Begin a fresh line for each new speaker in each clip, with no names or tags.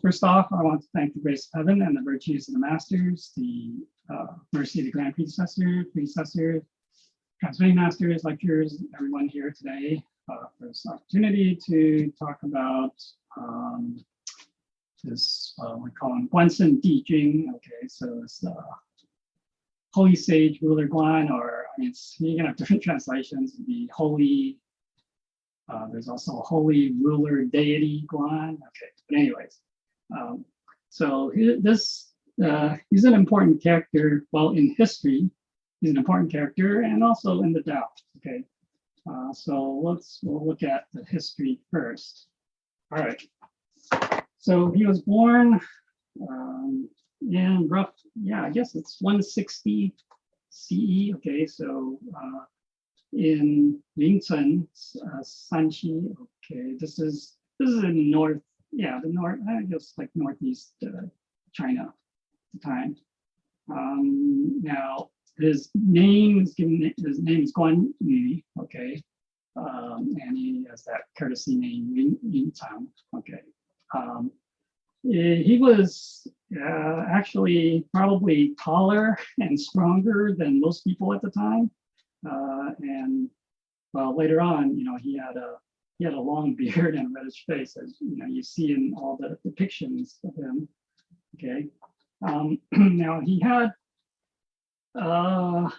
first off, I want to thank the grace of heaven and the virtues of the masters, the mercy of the grand predecessors, transmitting masters, lecturers, everyone here today for this opportunity to talk about this, we call him Quan帝君. Okay, so it's Holy Sage Ruler Guan, or I mean, you can have different translations. The Holy, there's also Holy Ruler Deity Guan. Okay, but anyways, so this he's an important character. Well, in history, he's an important character, and also in the Tao. Okay, so we'll look at the history first. All right. So he was born in I guess it's 160 CE. Okay, so in Yingchen, Sanxi. Okay, this is in north. Yeah, the north. I guess like northeast China at the time. Now his name is Guan Yu. Okay, and he has that courtesy name Yin Tang. Okay. He was actually probably taller and stronger than most people at the time, and well, later on, he had a long beard and a reddish face, as you see in all the depictions of him. Okay, now he had I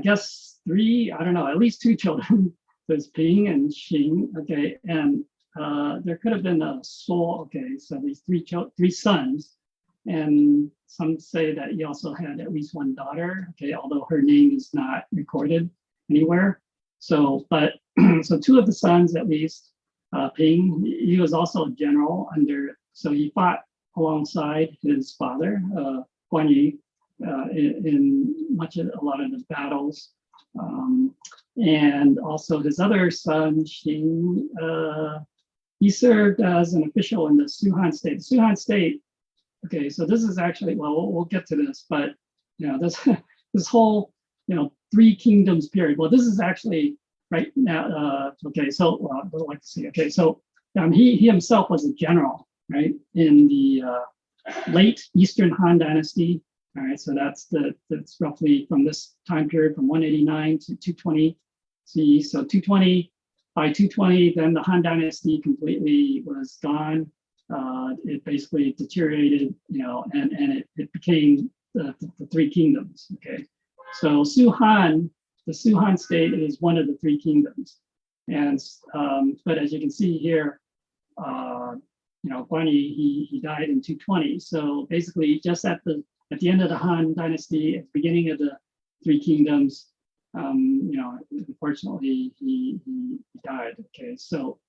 guess at least two children. There's Ping and Xing. Okay, and there could have been a soul. Okay, so these three sons, and some say that he also had at least one daughter. Okay, although her name is not recorded anywhere. So, but so two of the sons at least. Ping, he was also a general so he fought alongside his father, Guan Yu, in a lot of the battles. And also his other son, Xing, he served as an official in the Suhan state. The Suhan state, okay, so this is actually, well, we'll get to this, but this whole, three kingdoms period. Well, this is actually right now, okay, so I would like to see, okay, so he himself was a general, right, in the late Eastern Han Dynasty. All right, so that's roughly from this time period from 189 to 220 CE. So 220, by 220, then the Han Dynasty completely was gone. It basically deteriorated, and it became the three kingdoms. Okay, so the Suhan state is one of the three kingdoms, and but as you can see here, Guan Yu, he died in 220. So basically, just at the end of the Han Dynasty, at the beginning of the three kingdoms, unfortunately, he died. Okay, so,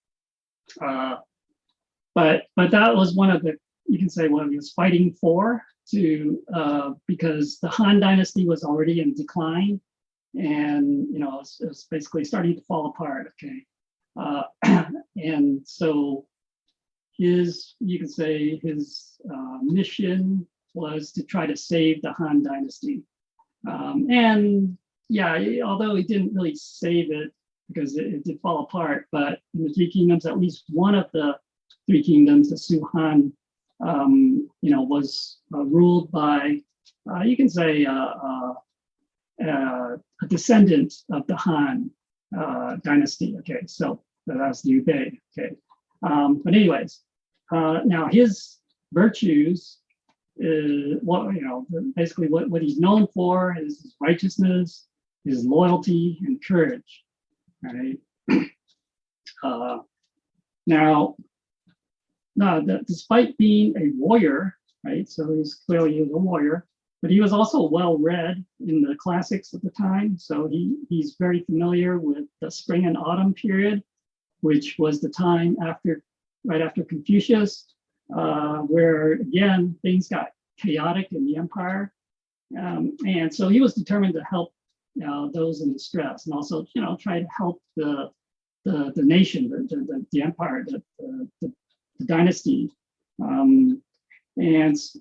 but that was one of the, you can say, what he was fighting for, because the Han Dynasty was already in decline, and it was basically starting to fall apart. Okay, and so you can say his mission was to try to save the Han Dynasty. And yeah, although he didn't really save it because it did fall apart, but in the three kingdoms, at least one of the three kingdoms, the Suhan, was ruled by, you can say, a descendant of the Han Dynasty. Okay, so that's Liu Bei. Okay, but anyways, now his virtues, basically what he's known for is his righteousness, his loyalty, and courage. Right. Now, despite being a warrior, right? So he's clearly a warrior, but he was also well read in the classics of the time. So he's very familiar with the spring and autumn period, which was the time right after Confucius, where again things got chaotic in the empire, and so he was determined to help those in distress, and also try to help the nation, the empire, the dynasty. And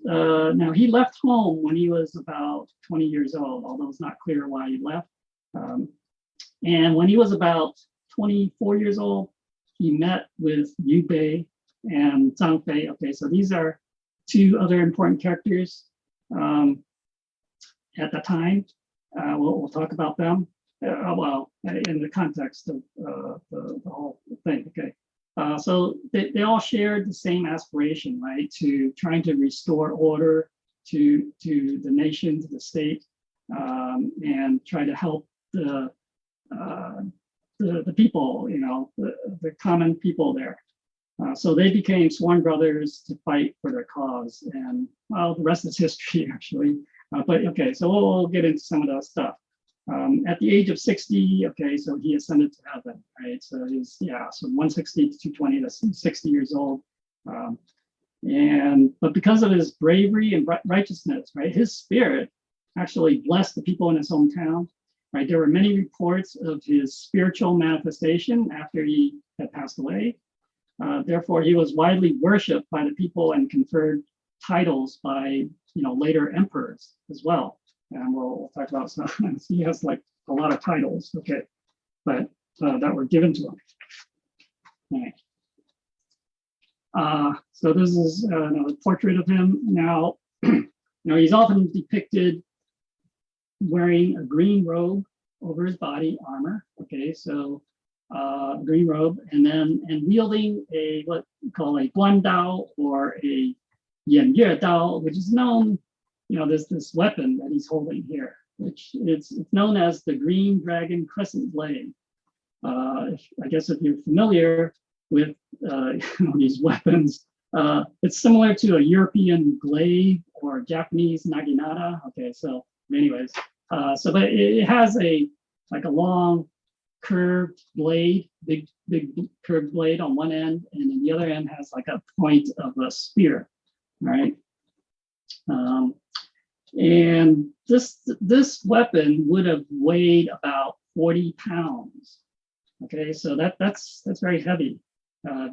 now he left home when he was about 20 years old, although it's not clear why he left. And when he was about 24 years old, he met with Liu Bei and Zhang Fei. Okay, so these are two other important characters at the time. We'll talk about them. Well, in the context of the whole thing. Okay, so they all shared the same aspiration, right? To trying to restore order to the nation, to the state, and try to help the people, you know, the common people there. So they became sworn brothers to fight for their cause, and well, the rest is history, actually. But okay, so we'll get into some of that stuff. At the age of 60, okay, so he ascended to heaven, right? So he's, yeah, so 160 to 220, that's 60 years old. But because of his bravery and righteousness, right, his spirit actually blessed the people in his hometown, right? There were many reports of his spiritual manifestation after he had passed away. Therefore, he was widely worshipped by the people and conferred titles by, you know, later emperors as well. And we'll talk about some. He has like a lot of titles, okay, but that were given to him. Right. So this is a portrait of him. Now, you know, he's often depicted wearing a green robe over his body armor. Okay, so green robe, and wielding a what we call a guan dao or a yan yue dao, which is known. You know, there's this weapon that he's holding here, which it's known as the Green Dragon Crescent Blade. I guess if you're familiar with these weapons, it's similar to a European glaive or Japanese naginata. Okay, so anyways, but it has a long curved blade, big curved blade on one end, and then the other end has like a point of a spear, right? And this weapon would have weighed about 40 pounds. Okay, so that's very heavy.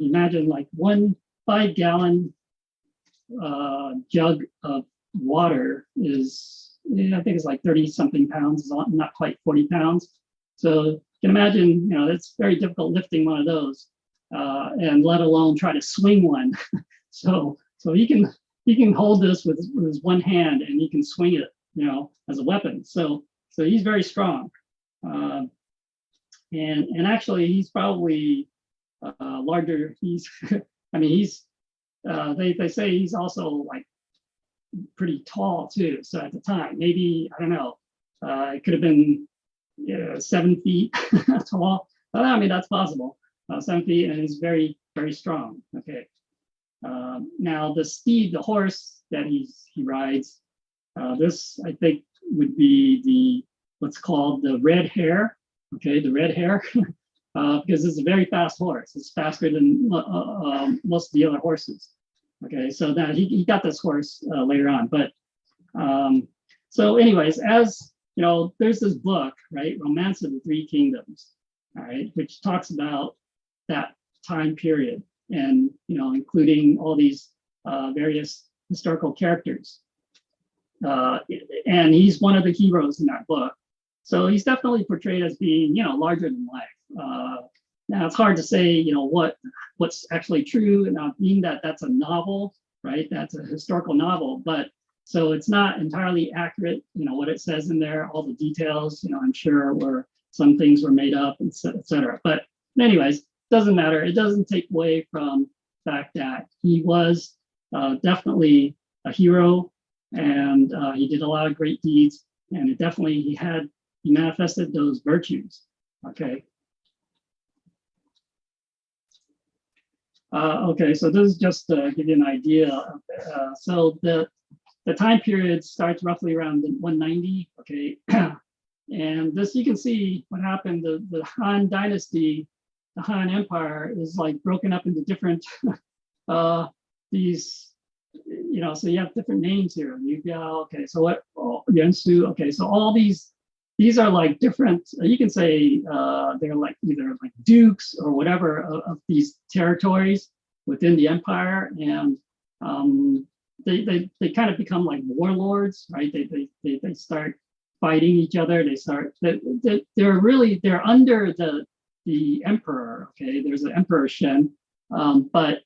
Imagine like 1 5-gallon jug of water is, I think it's like 30 something pounds, not quite 40 pounds. So you can imagine, you know, it's very difficult lifting one of those, and let alone try to swing one. so he can hold this with his one hand and he can swing it, you know, as a weapon. So he's very strong. And actually he's probably larger. He's, I mean, he's, they say he's also like pretty tall too. So at the time, maybe, I don't know, it could have been 7 feet tall. I mean, that's possible. 7 feet, and he's very, very strong. Okay. Now the steed, the horse that he rides, this I think would be what's called the red hare. Okay, the red hare, because it's a very fast horse. It's faster than most of the other horses. Okay, so that he got this horse later on. But so anyways, as you know, there's this book, right, Romance of the Three Kingdoms, all right, which talks about that time period, and you know, including all these various historical characters. And he's one of the heroes in that book. So he's definitely portrayed as being, you know, larger than life. Now it's hard to say, you know, what's actually true, now being that that's a novel, right? That's a historical novel, but so it's not entirely accurate, you know, what it says in there, all the details, you know, I'm sure were some things were made up, et cetera. But anyways, doesn't matter. It doesn't take away from the fact that he was definitely a hero, and he did a lot of great deeds, and it definitely he manifested those virtues. Okay. Okay, so this is just to give you an idea. So the time period starts roughly around 190. Okay, and this you can see what happened. The Han Dynasty, the Han Empire, is like broken up into different these. You know, so you have different names here. Yubiao, okay, so what? Oh, Yansu, okay, so all these are like different. You can say they're like either like dukes or whatever of these territories within the empire, and they kind of become like warlords, right? They start fighting each other. They're under the emperor. Okay, there's an emperor Shen, but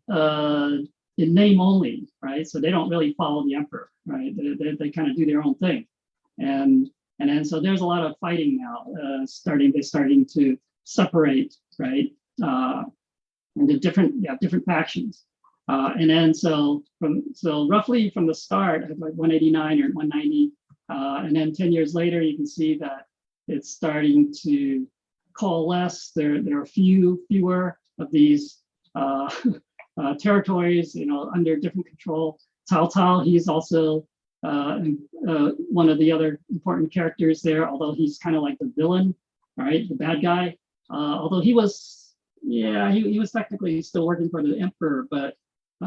in name only, right? So they don't really follow the emperor, right? They kind of do their own thing, and then so there's a lot of fighting now. They're starting to separate, right? Into different factions, and then so roughly from the start at like 189 or 190, and then 10 years later, you can see that it's starting to coalesce. There are fewer of these territories, under different control. Cao Cao, he's also one of the other important characters there, although he's kind of like the villain, right? The bad guy. Although he was technically still working for the emperor, but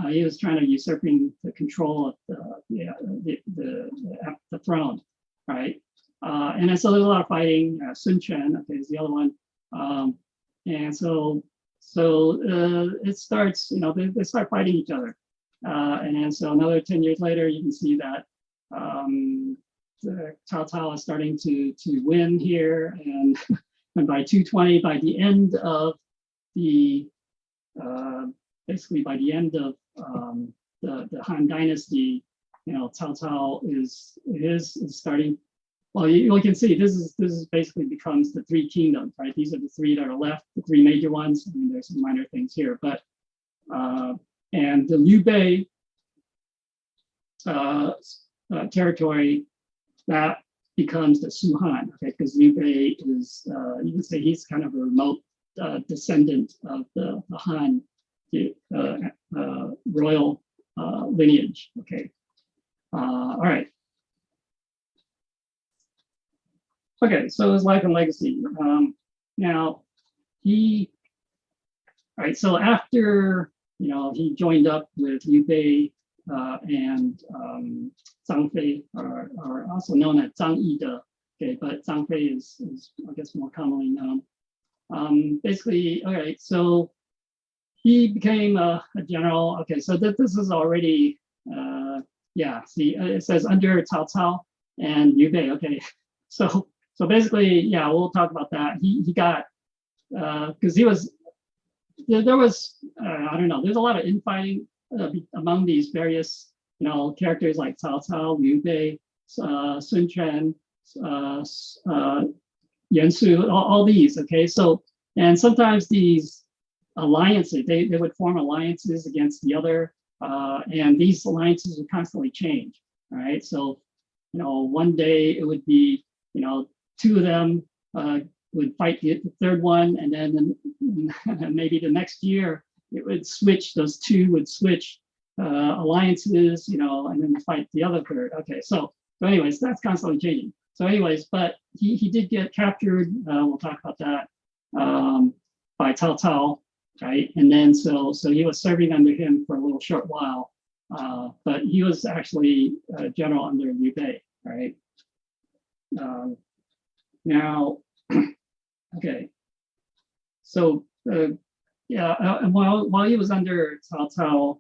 he was trying to usurping the control of the throne, right? And then so there's a lot of fighting. Sun Quan, okay, is the other one, and so it starts. They start fighting each other, and then so another 10 years later, you can see that Cao Cao is starting to win here, and by 220, by the end of the basically by the end of the Han Dynasty, Cao Cao is starting. Well, you can see this is basically becomes the three kingdoms, right? These are the three that are left, the three major ones. I mean, there's some minor things here, but and the Liu Bei territory that becomes the Shu Han, okay? Because Liu Bei is you can say he's kind of a remote descendant of the Han royal lineage, okay? All right. Okay, so his life and legacy. Now, so after, he joined up with Liu Bei and Zhang Fei, are also known as Zhang Yide, okay, but Zhang Fei is I guess more commonly known. Basically, all right, so he became a general. Okay, so this is already, see, it says under Cao Cao and Liu Bei, okay, so basically, we'll talk about that. He got, because there was, I don't know, there's a lot of infighting among these various, characters like Cao Cao, Liu Bei, Sun Quan, Yan Su, all these, okay? So, and sometimes these alliances, they would form alliances against the other, and these alliances would constantly change, right? So, one day it would be, two of them would fight the third one, and then maybe the next year it would switch. Those two would switch alliances, and then fight the other third. Okay, so anyways, that's constantly changing. So anyways, but he did get captured. We'll talk about that by Cao Cao, right? And then so he was serving under him for a little short while, but he was actually a general under Liu Bei, right? Now, okay, so and while he was under Cao Cao,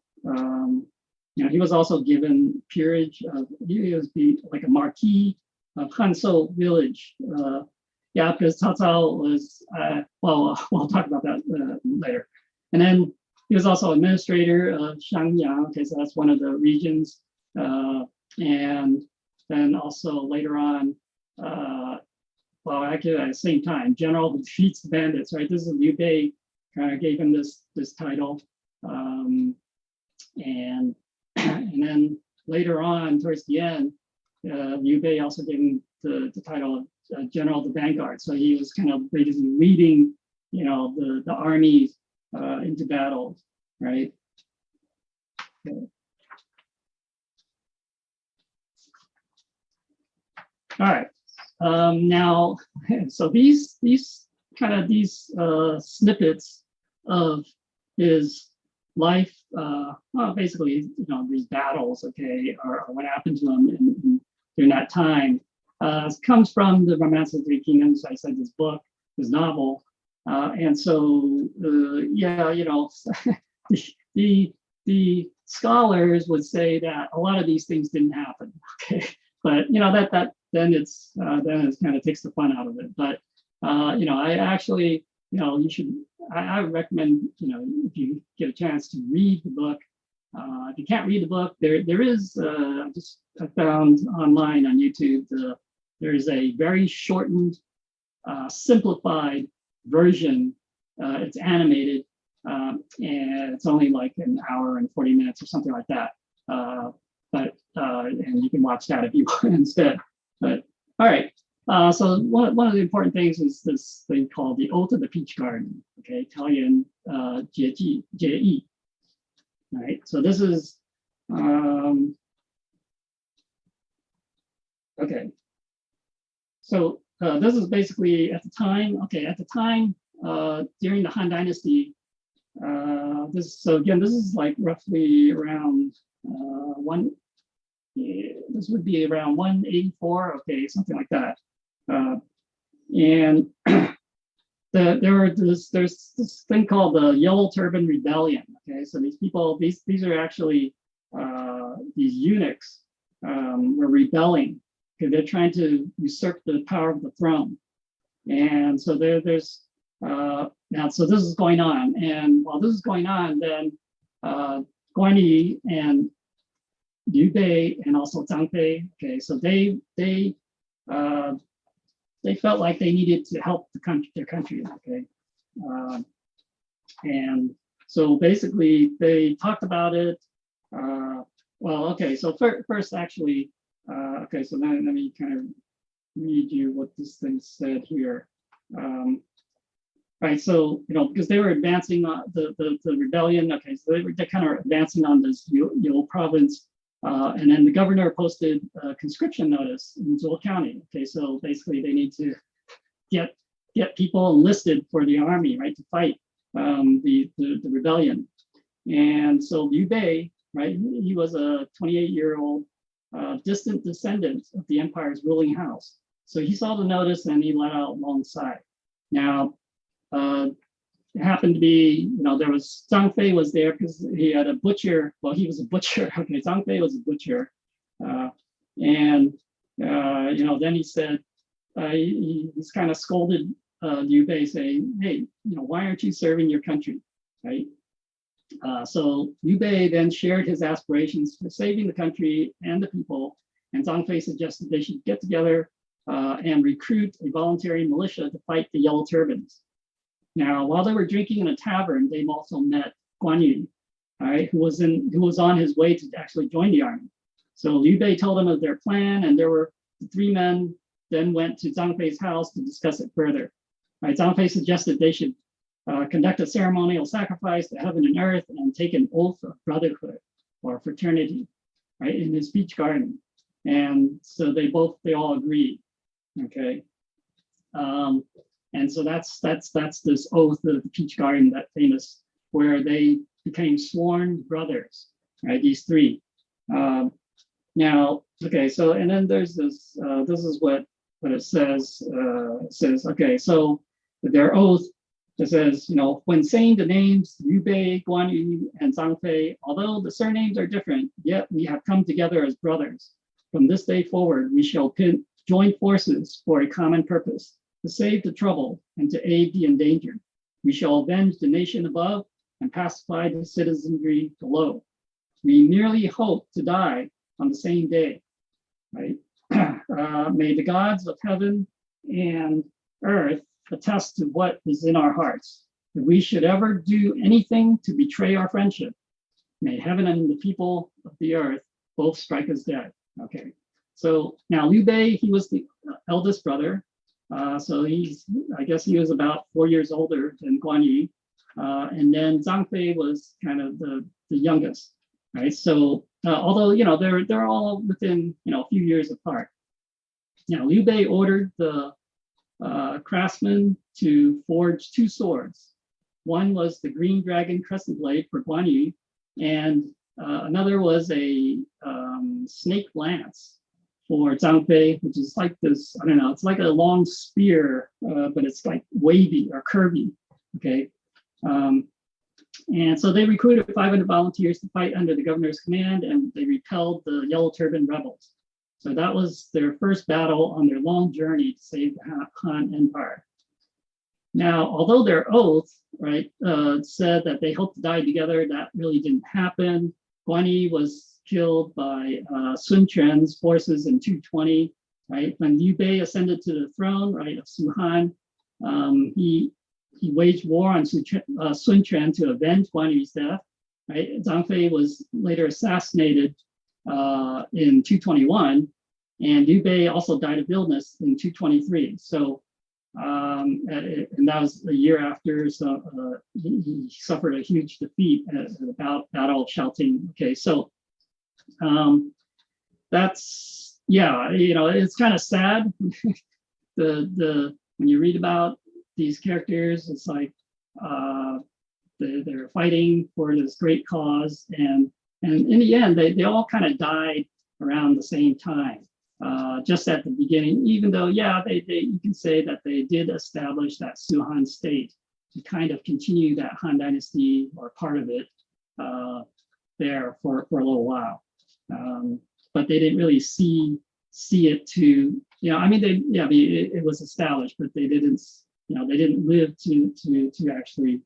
he was also given peerage of, he was like a Marquis of Hanzhou village. Because Cao Cao was, we'll talk about that later. And then he was also administrator of Shangyang. Okay, so that's one of the regions. And then also later on, actually at the same time, general who defeats the bandits, right? This is Liu Bei kind of gave him this title. And then later on, towards the end, Liu Bei also gave him the title of General of the Vanguard. So he was kind of basically leading, the armies into battles, right? Okay. All right. Now, so these snippets of his life, basically, these battles, okay, or what happened to him during that time, comes from the Romance of the Three Kingdoms. I said this book, this novel, and so the scholars would say that a lot of these things didn't happen, okay, but that then it's kind of takes the fun out of it. But I actually you should, I would recommend, if you get a chance to read the book. If you can't read the book, there is, I found online on YouTube, there's a very shortened, simplified version. It's animated, and it's only like an hour and 40 minutes or something like that. And you can watch that if you want instead. But all right. So one of the important things is this thing called the Oath of the Peach Garden. Okay, Italian Jade. All right. So this is okay. So this is basically at the time. Okay, at the time during the Han Dynasty. This is like roughly around this would be around 184. Okay, something like that. And there's this thing called the Yellow Turban Rebellion. Okay, so these people, these are actually these eunuchs were rebelling because they're trying to usurp the power of the throne. And so there's now, so this is going on, and while this is going on, then Guan Yu and Liu Bei and also Zhang Fei. Okay, so they felt like they needed to help their country. Okay, and so basically they talked about it. Well, okay, so first actually, okay, so then let me kind of read you what this thing said here. Right, so because they were advancing on the rebellion. Okay, so they kind of advancing on this Yule province, and then the governor posted a conscription notice in Zhuo County. Okay, so basically they need to get people enlisted for the army, right, to fight the rebellion. And so Liu Bei, right, he was a 28-year-old distant descendant of the empire's ruling house. So he saw the notice and he let out alongside. Now. It happened to be, there was Zhang Fei was there because he had a butcher. Well, he was a butcher. Okay, Zhang Fei was a butcher, and then he said he's kind of scolded Liu Bei, saying, "Hey, why aren't you serving your country?" Right. So Liu Bei then shared his aspirations for saving the country and the people, and Zhang Fei suggested they should get together and recruit a voluntary militia to fight the Yellow Turbans. Now, while they were drinking in a tavern, they also met Guan Yu, all right, who was on his way to actually join the army. So Liu Bei told them of their plan, and the three men then went to Zhang Fei's house to discuss it further. All right, Zhang Fei suggested they should conduct a ceremonial sacrifice to heaven and earth and take an oath of brotherhood or fraternity, right, in his peach garden. And so they all agreed. Okay. And so that's this oath of the Peach Garden, that famous, where they became sworn brothers, right? These three. Now, okay, so and then there's this. This is what it says. It says, okay, so their oath. It says, when saying the names Liu Bei, Guan Yu, and Zhang Fei, although the surnames are different, yet we have come together as brothers. From this day forward, we shall join forces for a common purpose. To save the troubled and to aid the endangered. We shall avenge the nation above and pacify the citizenry below. We merely hope to die on the same day, right? May the gods of heaven and earth attest to what is in our hearts. If we should ever do anything to betray our friendship, may heaven and the people of the earth both strike us dead. Okay, so now Liu Bei, he was the eldest brother. So I guess he was about 4 years older than Guan Yu. And then Zhang Fei was kind of the youngest, right? So although, they're all within, a few years apart. Now, Liu Bei ordered the craftsmen to forge 2 swords. One was the green dragon crescent blade for Guan Yu, and another was a snake lance for Zhang Fei, which is like this, I don't know, it's like a long spear, but it's like wavy or curvy, okay? And so they recruited 500 volunteers to fight under the governor's command, and they repelled the Yellow Turban rebels. So that was their first battle on their long journey to save the Han Empire. Now, although their oath, right, said that they hoped to die together, that really didn't happen. Guan Yi was killed by Sun Quan's forces in 220, right? When Liu Bei ascended to the throne, right, of Suhan, he waged war on Sun Quan to avenge Guan Yi's death, right? Zhang Fei was later assassinated in 221, and Liu Bei also died of illness in 223. So, and that was a year after, so he suffered a huge defeat at the Battle of Shaoting. Okay, so that's, yeah, it's kind of sad. When you read about these characters, it's like they're fighting for this great cause, and in the end, they all kind of died around the same time. Just at the beginning, even though, yeah, you can say that they did establish that Suhan state to kind of continue that Han Dynasty, or part of it, there for a little while. But they didn't really see it to, I mean, it was established, but they didn't, they didn't live to actually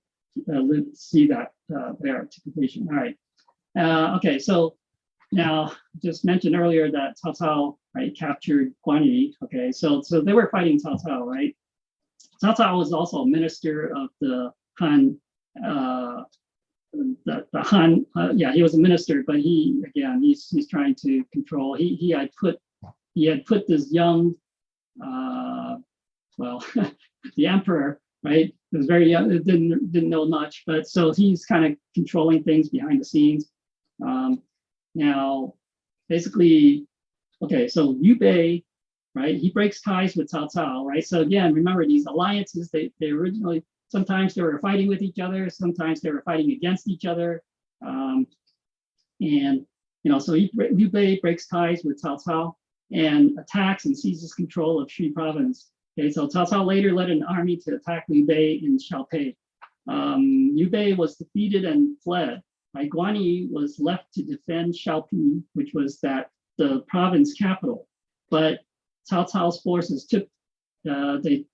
see that there to completion. All right. Okay, so now, just mentioned earlier that Cao Cao, right, captured Guan Yi. Okay, so they were fighting Cao Cao, right? Cao Cao was also a minister of the Han, the Han. He was a minister, but he's trying to control. He had put this young, the emperor, right? It was very young, didn't know much, but so he's kind of controlling things behind the scenes. Now, basically, okay, so Liu Bei, right, he breaks ties with Cao Cao, right? So again, remember these alliances, they originally, sometimes they were fighting with each other, sometimes they were fighting against each other. So Liu Bei breaks ties with Cao Cao and attacks and seizes control of Xu province. Okay, so Cao Cao later led an army to attack Liu Bei in Xiaopei. Liu Bei was defeated and fled. Right? Guan Yi was left to defend Xiaoping, which was the province capital. But Cao Cao's forces they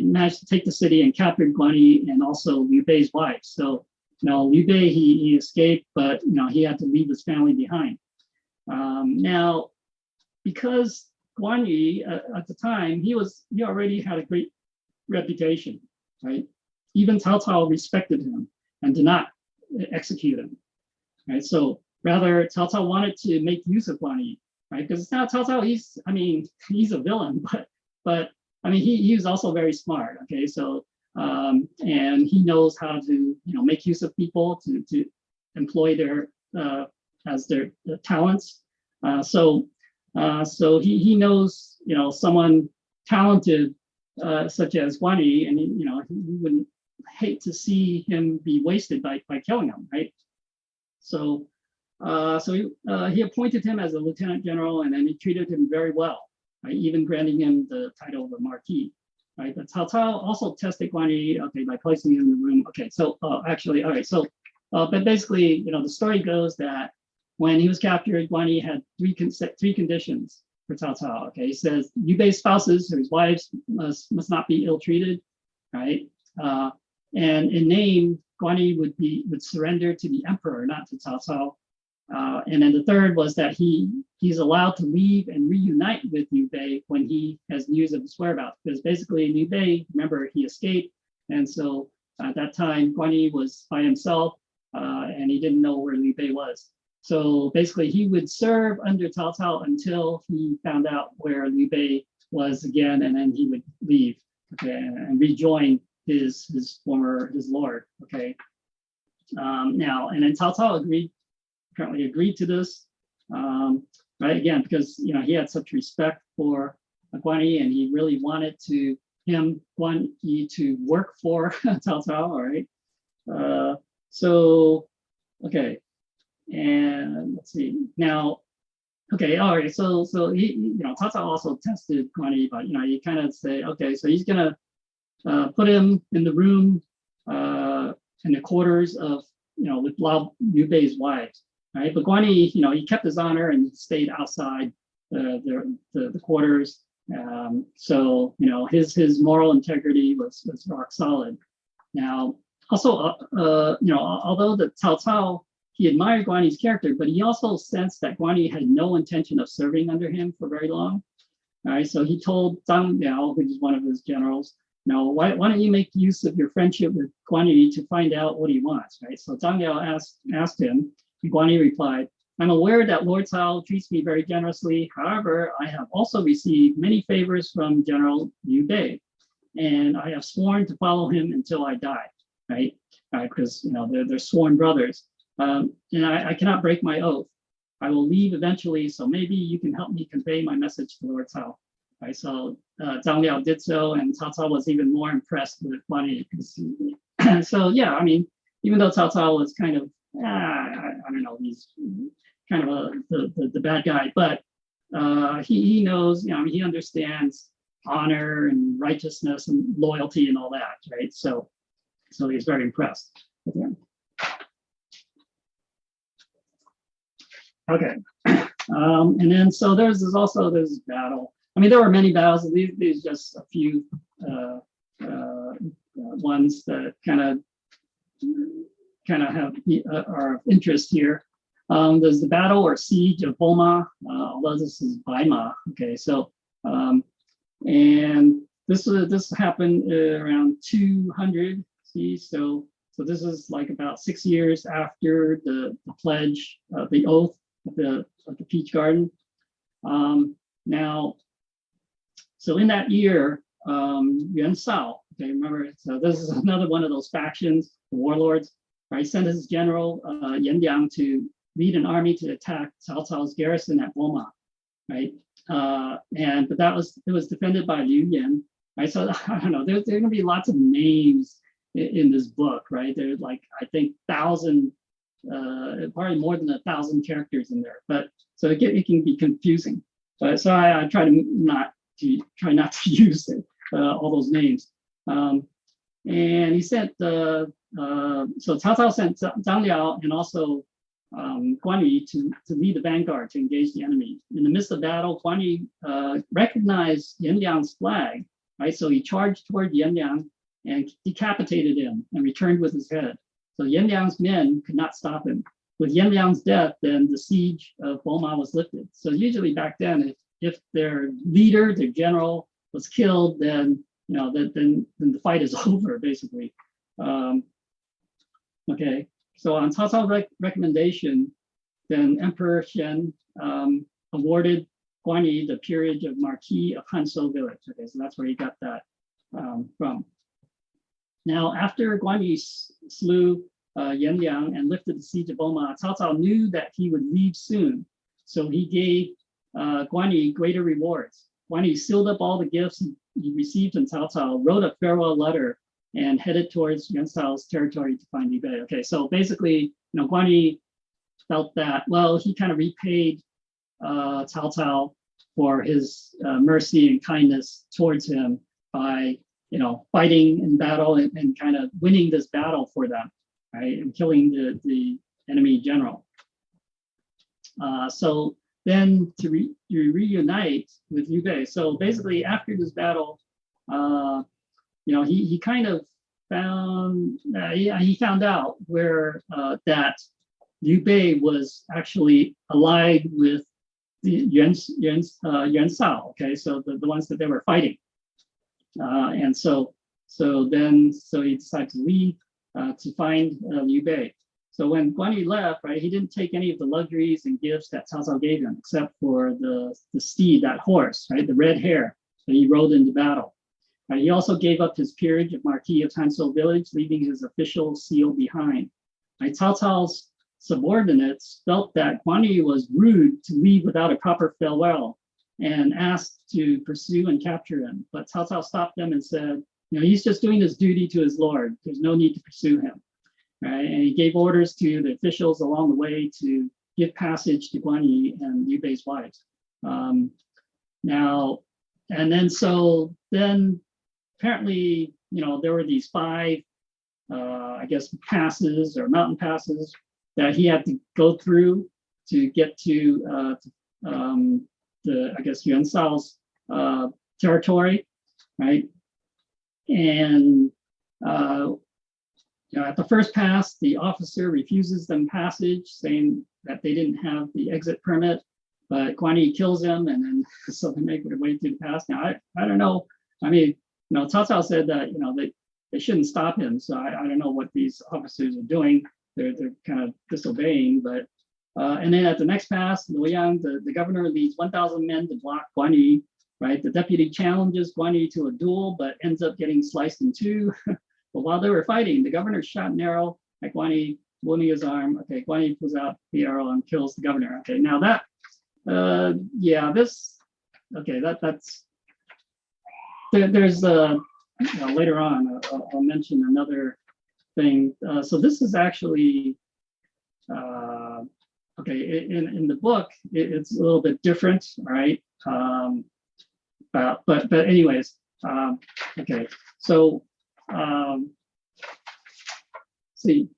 managed to take the city and captured Guan Yi and also Liu Bei's wife. So, Liu Bei, he escaped, but he had to leave his family behind. Now, because Guan Yi at the time, he already had a great reputation, right? Even Cao Cao respected him and did not execute him, right? So rather, Cao Cao wanted to make use of Guan Yi, right? Because now Cao Cao, he's a villain, but I mean, he was also very smart. Okay, so and he knows how to make use of people to employ their as their talents. So he knows someone talented such as Guan Yi, and he wouldn't hate to see him be wasted by killing him, right? So he appointed him as a lieutenant general, and then he treated him very well, right? Even granting him the title of a Marquis, right? But Cao Cao also tested Guan Yi, okay, by placing him in the room. Okay, so actually, all right, so but basically, the story goes that when he was captured, Guan Yi had three conditions for Cao Cao. Okay, he says Liu Bei's spouses or his wives must not be ill-treated, right? And in name, Guan Yi would surrender to the emperor, not to Cao Cao. And then the third was that he's allowed to leave and reunite with Liu Bei when he has news of his whereabouts. Because basically Liu Bei, remember, he escaped, and so at that time Guan Yi was by himself, and he didn't know where Liu Bei was. So basically, he would serve under Cao Cao until he found out where Liu Bei was again, and then he would leave, okay, and rejoin his lord, okay. Now, and then Cao Cao apparently agreed to this, right? Again, because he had such respect for Guan Yi, and he really wanted Guan Yi to work for Cao Cao, all right. So, okay. And let's see now. Okay, all right. So he, Cao Cao also tested Guan Yi, but he kind of say, okay, so he's gonna put him in the room, in the quarters of with Liu Bei's wives, right? But Guan Yi, he kept his honor and stayed outside the quarters. So his moral integrity was rock solid. Now, also, although the Cao Cao, he admired Guan Yi's character, but he also sensed that Guan Yi had no intention of serving under him for very long. All right, so he told Zhang Liao, who is one of his generals, why don't you make use of your friendship with Guan Yi to find out what he wants, right? So Zhang Liao asked him, and Guan Yi replied, I'm aware that Lord Cao treats me very generously. However, I have also received many favors from General Liu Bei, and I have sworn to follow him until I die, right? Because they're sworn brothers. And I cannot break my oath. I will leave eventually, so maybe you can help me convey my message to Lord Cao. Right, so Zhang Liao did so, and Cao Cao was even more impressed with Guan Yi. So yeah, I mean, even though Cao Cao was kind of, I don't know, he's kind of the bad guy, but he knows, he understands honor and righteousness and loyalty and all that, right? So he's very impressed with him. Okay, and then so there's this battle. I mean, there were many battles. These just a few ones that kind of have are of interest here. There's the battle or siege of Bulma, although this is Baima. Okay, so and this happened around 200. See, so this is like about 6 years after the pledge, the oath of the Peach Garden. Now, so in that year, Yuan Shao, okay, remember, so this is another one of those factions, the warlords, right? Sent his general Yan Liang to lead an army to attack Cao Cao's garrison at Bulma, right? But it was defended by Liu Yan, right? So I don't know, there's going to be lots of names in this book, right? There's like, I think, probably more than 1,000 characters in there, but so it can be confusing. But so I try not to use all those names. And he sent so Cao Cao sent Zhang Liao and also Guan Yi to lead the vanguard to engage the enemy. In the midst of battle, Guan Yi recognized Yan Liang's flag, right? So he charged toward Yan Liang and decapitated him and returned with his head. So Yan Liang's men could not stop him. With Yan Liang's death, then the siege of Bulma was lifted. So usually back then, if their leader, their general, was killed, then then the fight is over, basically. Okay, so on Cao Cao's recommendation, then Emperor Xian awarded Guan Yi the peerage of Marquis of Tangmo village. Okay, so that's where he got that from. Now, after Guan Yi slew Yan Liang and lifted the siege of Bulma, Cao Cao knew that he would leave soon, so he gave Guan Yi greater rewards. Guan Yi sealed up all the gifts he received from Cao Cao, wrote a farewell letter, and headed towards Yuan Shao's territory to find Liu Bei. Okay, so basically, Guan Yi felt that, well, he kind of repaid Cao Cao for his mercy and kindness towards him by fighting in battle and kind of winning this battle for them, right, and killing the enemy general. So then to reunite with Liu Bei. So basically, after this battle, he kind of found he found out where that Liu Bei was actually allied with the Yuan Shao. Okay, so the ones that they were fighting. And so he decided to leave to find Liu Bei. So when Guan Yi left, right, he didn't take any of the luxuries and gifts that Cao Cao gave him, except for the steed, that horse, right, the red hare that he rode into battle. Right, he also gave up his peerage of Marquis of Tangmo village, leaving his official seal behind. Right, Cao Cao's subordinates felt that Guan Yi was rude to leave without a proper farewell, and asked to pursue and capture him. But Cao Cao stopped them and said, he's just doing his duty to his lord. There's no need to pursue him. Right? And he gave orders to the officials along the way to give passage to Guan Yi and Liu Bei's wives. Then apparently, there were these 5, passes or mountain passes that he had to go through to get to Yuan Shao's territory, right? And at the first pass, the officer refuses them passage, saying that they didn't have the exit permit. But Guan Yi kills him, and then so they make their way through the pass. Now I don't know. I mean, Cao Cao said that they shouldn't stop him. So I don't know what these officers are doing. They're kind of disobeying. But and then at the next pass, Luoyang, the governor, leads 1,000 men to block Guan Yi. Right, the deputy challenges Guan Yi to a duel, but ends up getting sliced in two. But while they were fighting, the governor shot an arrow at Guan Yi, wounding his arm. Okay, Guan Yi pulls out the arrow and kills the governor. Okay, now that. That's there's later on I'll mention another thing. So this is actually in the book it's a little bit different, right? But anyways, okay. So see.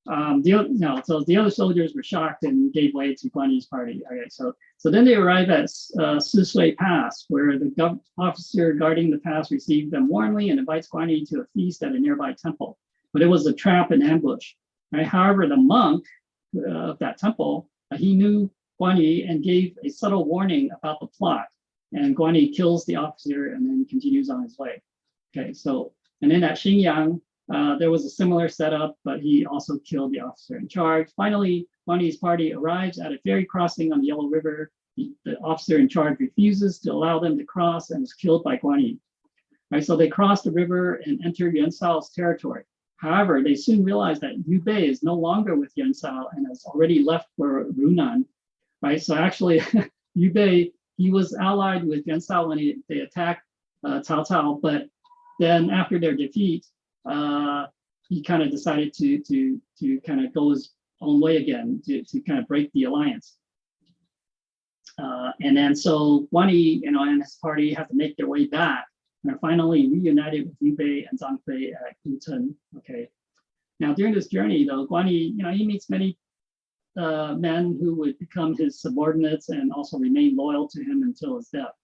So the other soldiers were shocked and gave way to Guan Yi's party. Okay, so then they arrived at Sisui Pass, where the officer guarding the pass received them warmly and invites Guan Yi to a feast at a nearby temple. But it was a trap and ambush. Right? However, the monk of that temple, he knew Guan Yi and gave a subtle warning about the plot. And Guan Yi kills the officer and then continues on his way. Okay, so and then at Xingyang, there was a similar setup, but he also killed the officer in charge. Finally, Guan Yi's party arrives at a ferry crossing on the Yellow River. The officer in charge refuses to allow them to cross and is killed by Guan Yi. Right, so they cross the river and enter Yuan Shao's territory. However, they soon realize that Liu Bei is no longer with Yuan Shao and has already left for Runan. Right, so actually, Liu Bei, he was allied with Yuan Shao when they attacked Cao Cao, but then after their defeat, he kind of decided to kind of go his own way again to kind of break the alliance. And then so Guan Yi, and his party have to make their way back and are finally reunited with Liu Bei and Zhang Fei at Guten. Okay. Now during this journey, though, Guan Yi, he meets many men who would become his subordinates and also remain loyal to him until his death.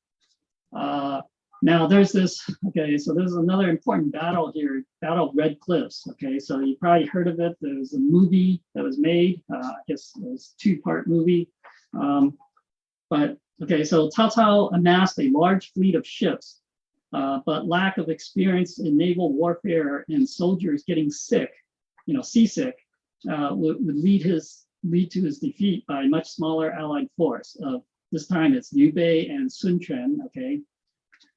Now there's this, okay, so there's another important battle here, Battle of Red Cliffs. Okay, so you probably heard of it. There was a movie that was made, I guess it was a two-part movie. But okay, so Cao Cao amassed a large fleet of ships, but lack of experience in naval warfare and soldiers getting sick, seasick, would lead to his defeat by a much smaller allied force. This time it's Liu Bei and Sun Quan. Okay.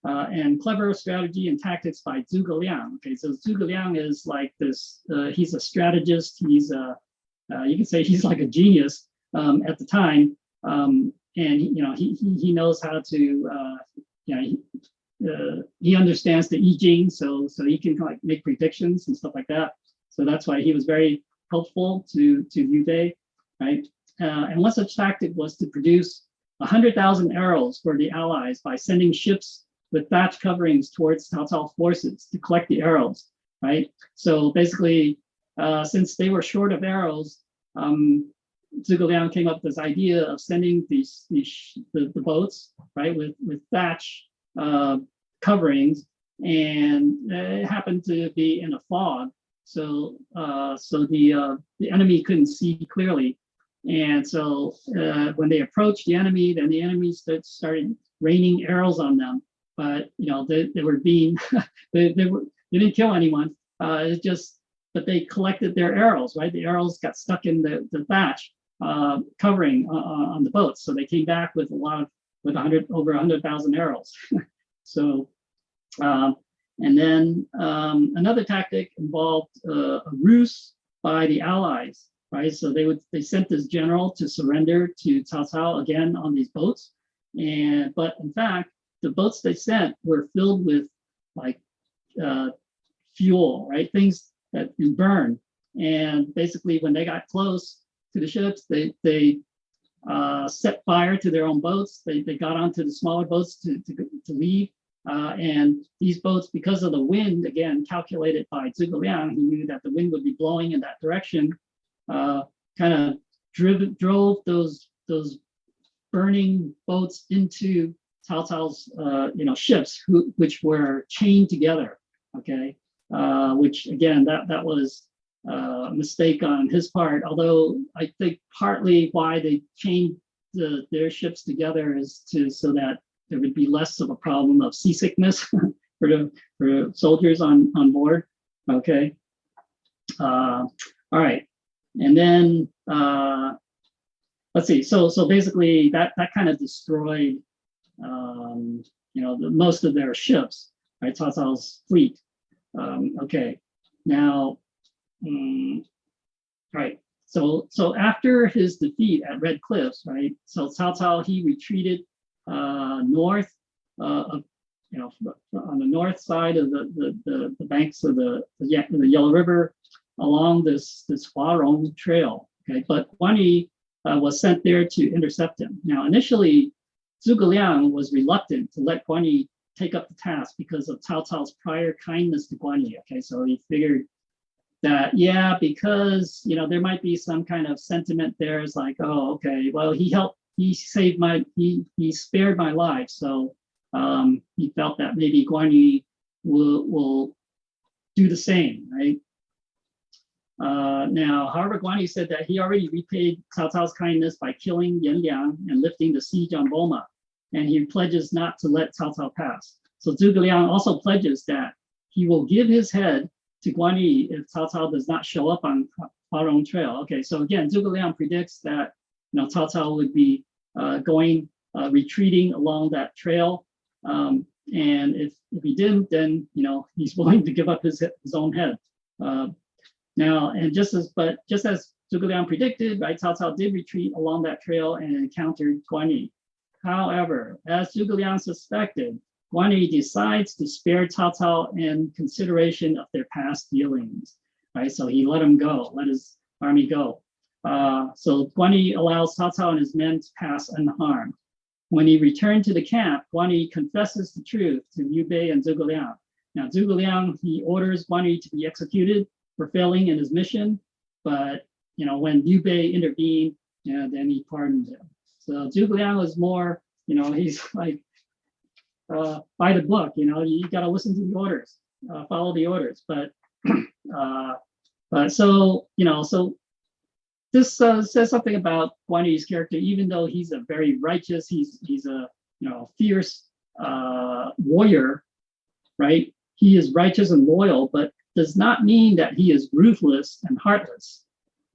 And clever strategy and tactics by Zhuge Liang. Okay, so Zhuge Liang is like this. He's a strategist. He's you can say he's like a genius at the time. And he knows how to. He understands the I Ching, so he can like make predictions and stuff like that. So that's why he was very helpful to Liu Bei, right? And one such tactic was to produce 100,000 arrows for the Allies by sending ships with thatch coverings towards Cao Cao's forces to collect the arrows, right? So basically, since they were short of arrows, Zhuge Liang came up with this idea of sending the boats, right, with thatch coverings, and it happened to be in a fog, so the enemy couldn't see clearly, and so when they approached the enemy, then the enemy started raining arrows on them. But they were being they didn't kill anyone. It's just but they collected their arrows, right? The arrows got stuck in the thatch covering on the boats, so they came back with over 100,000 arrows. So and then another tactic involved a ruse by the Allies, right? So they sent this general to surrender to Cao Cao again on these boats, but in fact, the boats they sent were filled with like fuel, right? Things that can burn. And basically when they got close to the ships, they set fire to their own boats. They got onto the smaller boats to leave. And these boats, because of the wind, again, calculated by Zhuge Liang, he knew that the wind would be blowing in that direction, kind of drove those burning boats into Cao Cao's ships which were chained together. Okay, which again that was a mistake on his part. Although I think partly why they chained their ships together is so that there would be less of a problem of seasickness for soldiers on board. Okay. All right, and then let's see. So basically that kind of destroyed most of their ships, right? Cao Cao's fleet. Okay, now, right. So after his defeat at Red Cliffs, right? So Cao Cao, he retreated north of, on the north side of the banks of the Yellow River along this Huarong trail. Okay, but Guan Yi was sent there to intercept him. Now, initially, Zhuge Liang was reluctant to let Guan Yi take up the task because of Cao Cao's prior kindness to Guan Yi. Okay, so he figured that, yeah, because there might be some kind of sentiment there. It's like, oh, okay, well, he spared my life, so he felt that maybe Guan Yi will do the same, right? Now, however, Guan Yi said that he already repaid Cao Cao's kindness by killing Yan Liang and lifting the siege on Bulma, and he pledges not to let Cao Cao pass. So Zhuge Liang also pledges that he will give his head to Guan Yi if Cao Cao does not show up on Huarong Trail. Okay, so again, Zhuge Liang predicts that Cao Cao would be retreating along that trail, and if he didn't, then he's willing to give up his own head. Now, and just as Zhuge Liang predicted, right, Cao Cao did retreat along that trail and encountered Guan Yi. However, as Zhuge Liang suspected, Guan Yi decides to spare Cao Cao in consideration of their past dealings, right? So he let his army go. So Guan Yi allows Cao Cao and his men to pass unharmed. When he returned to the camp, Guan Yi confesses the truth to Liu Bei and Zhuge Liang. Now, Zhuge Liang, he orders Guan Yi to be executed for failing in his mission, but when Liu Bei intervened, then he pardoned him. So Zhuge Liang was more, he's like, by the book, you got to listen to the orders, follow the orders. But so this says something about Guan Yi's character. Even though he's a very righteous, he's a fierce warrior, right? He is righteous and loyal, but does not mean that he is ruthless and heartless.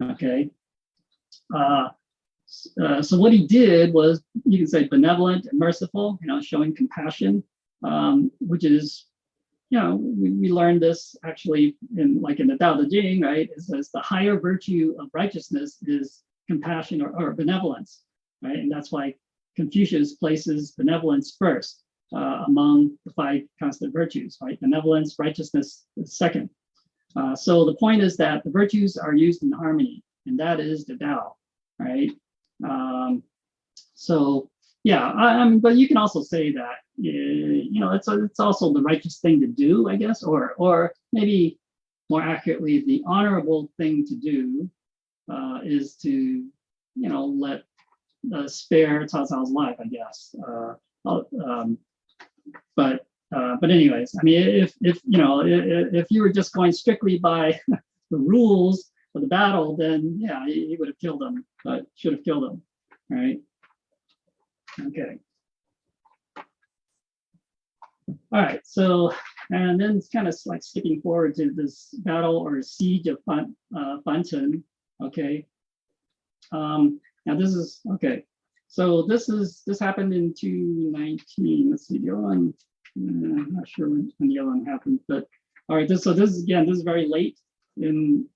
Okay. So what he did was, you can say, benevolent and merciful, showing compassion, which is, we learned this actually in the Tao Te Ching, right? It says the higher virtue of righteousness is compassion or benevolence, right? And that's why Confucius places benevolence first among the 5 constant virtues, right? Benevolence, righteousness is second. So the point is that the virtues are used in harmony, and that is the Tao, right? So yeah, but you can also say that it's also the righteous thing to do, I guess, or maybe more accurately, the honorable thing to do is to spare Cao Cao's life, I guess. But anyways, I mean, if you were just going strictly by the rules of the battle, then yeah, he would have killed him, but should have killed him, right? Okay. All right, so, and then it's kind of like skipping forward to this battle or siege of Fanchen, okay? Now this is, okay, so this happened in 219, let's see, the other one, I'm not sure when the other one happened, but all right, this is very late in,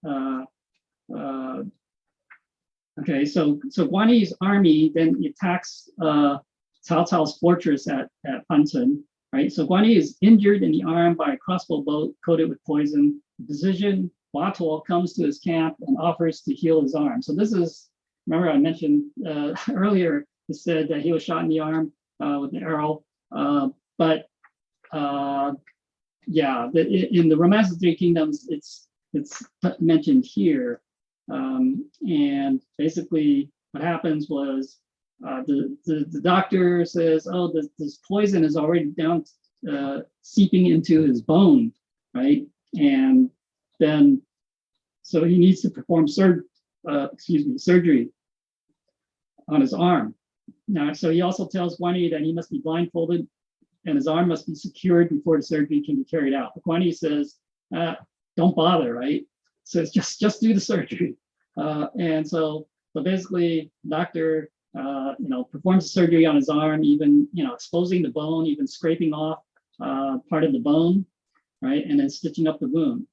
okay, so Guan Yi's army then attacks Cao Cao's fortress at Fanchen, right? So Guan Yi is injured in the arm by a crossbow bolt coated with poison. The physician Hua Tuo comes to his camp and offers to heal his arm. So this is, remember I mentioned earlier, it said that he was shot in the arm with an arrow, but yeah, in the Romance of the Three Kingdoms, it's mentioned here. And basically what happens was the doctor says, oh, this poison is already down, seeping into his bone, right? And then, so he needs to perform surgery on his arm. Now, so he also tells Guan Yi that he must be blindfolded and his arm must be secured before the surgery can be carried out. But Guan Yi says, don't bother, right? So it's just do the surgery. And so basically, the doctor, performs the surgery on his arm, even, exposing the bone, even scraping off part of the bone, right? And then stitching up the wound.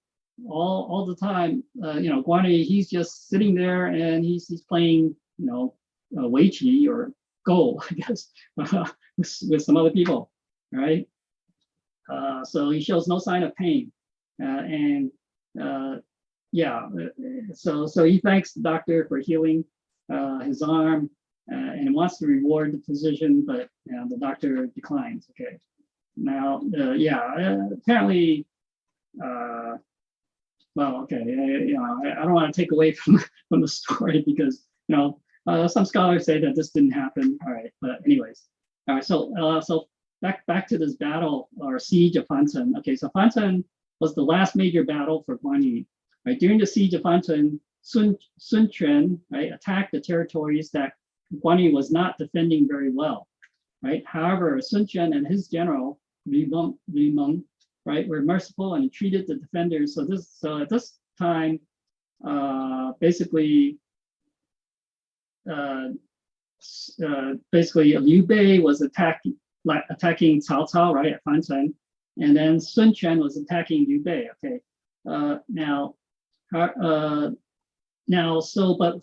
All the time, Guan Yi, he's just sitting there and he's playing, Wei Qi or Go, I guess, with some other people, right? So he shows no sign of pain. So he thanks the doctor for healing his arm and wants to reward the physician, but the doctor declines. Okay. Now, apparently, I don't want to take away from the story because some scholars say that this didn't happen. All right, but anyways, all right. So back to this battle or siege of Fancheng. Okay, so Fancheng was the last major battle for Guan Yi. Right, during the siege of Fancheng, Sun Quan, right, attacked the territories that Guan Yi was not defending very well. Right. However, Sun Quan and his general Li Meng, right, were merciful and treated the defenders. So at this time, basically Liu Bei was attacking Cao Cao, right, at Fancheng, and then Sun Quan was attacking Liu Bei. Okay, but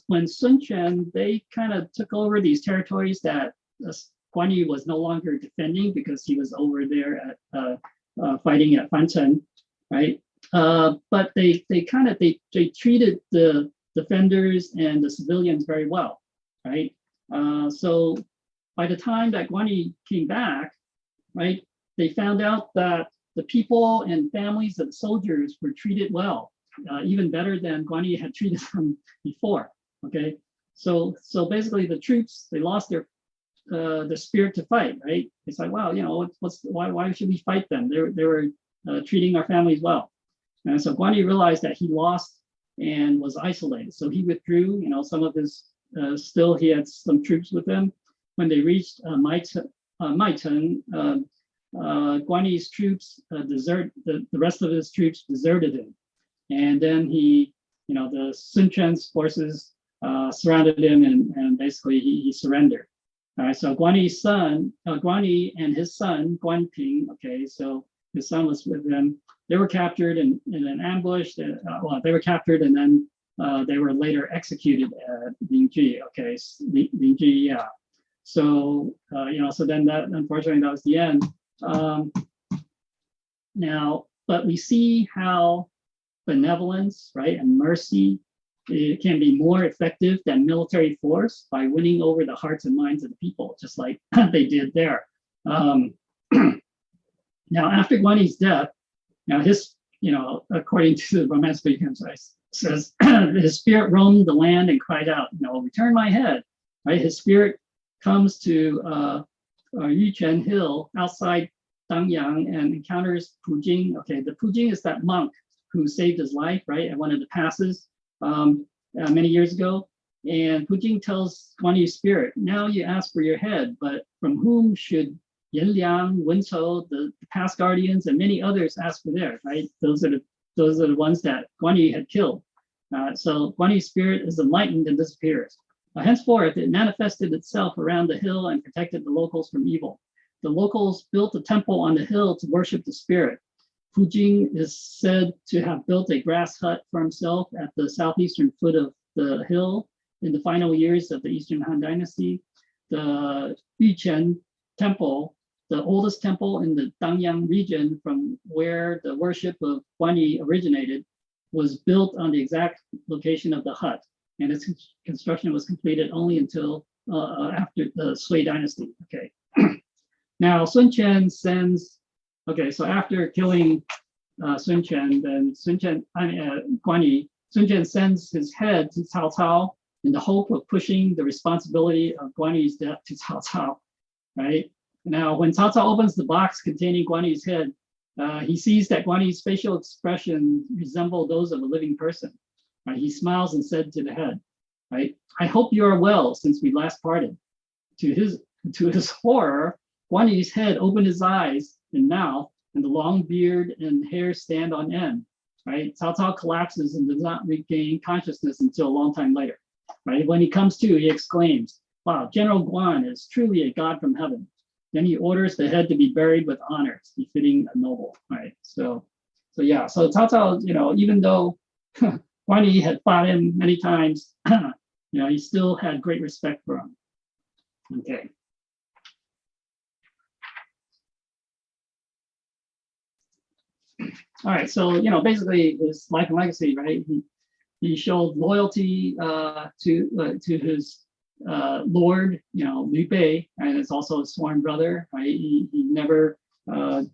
when Sun Quan, they kind of took over these territories that Guan Yi was no longer defending because he was over there at fighting at Fancheng, right? But they treated the defenders and the civilians very well, right? So by the time that Guan Yi came back, right, they found out that the people and families of the soldiers were treated well, even better than Guan Yi had treated them before. Okay, so basically the troops, they lost their spirit to fight, right? It's like, wow, why should we fight them? They were treating our families well. And so Guan Yi realized that he lost and was isolated. So he withdrew, some of his, still he had some troops with him. When they reached Maiteng, Guan Yi's troops the rest of his troops deserted him. And then the Sun Quan's forces surrounded him and basically he surrendered. All right, so Guan Yi and his son, Guan Ping, okay, so his son was with him. They were captured in an ambush. They were captured and then they were later executed at Lingji, okay, Lingji, yeah. So, so then unfortunately, that was the end. Now, but we see how benevolence, right, and mercy, it can be more effective than military force by winning over the hearts and minds of the people, just like they did there. Now, after Guan Yi's death, now his, according to the romance book, says his spirit roamed the land and cried out, return my head, right? His spirit comes to Yuquan Hill outside Dangyang and encounters Pu Jing. Okay, the Pu Jing is that monk who saved his life, right, at one of the passes many years ago. And Pu Jing tells Guan Yi's spirit, now you ask for your head, but from whom should Yin Liang, Wen Chou, the past guardians, and many others ask for theirs, right? Those are the ones that Guan Yi had killed. So Guan Yi's spirit is enlightened and disappears. Henceforth, it manifested itself around the hill and protected the locals from evil. The locals built a temple on the hill to worship the spirit. Pu Jing is said to have built a grass hut for himself at the southeastern foot of the hill in the final years of the Eastern Han Dynasty. The Yuquan Temple, the oldest temple in the Dangyang region from where the worship of Guan Yi originated, was built on the exact location of the hut, and its construction was completed only until after the Sui Dynasty. Okay. Now Sun Quan sends. Okay, so after killing Sun Quan, then Guan Yi, Sun Quan sends his head to Cao Cao in the hope of pushing the responsibility of Guan Yu's death to Cao Cao, right? Now, when Cao Cao opens the box containing Guan Yu's head, he sees that Guan Yu's facial expression resemble those of a living person. Right? He smiles and said to the head, right? I hope you are well since we last parted. To his horror, Guan Yu's head opened his eyes and mouth, and the long beard and hair stand on end. Right? Cao Cao collapses and does not regain consciousness until a long time later. Right? When he comes to, he exclaims, "Wow, General Guan is truly a god from heaven." Then he orders the head to be buried with honors, befitting a noble. Right? So yeah. So Cao Cao, even though Guan Yu had fought him many times, he still had great respect for him. Okay. All right, so basically his life and legacy, right? He showed loyalty to his lord, Liu Bei, and it's also his sworn brother, right? He never, although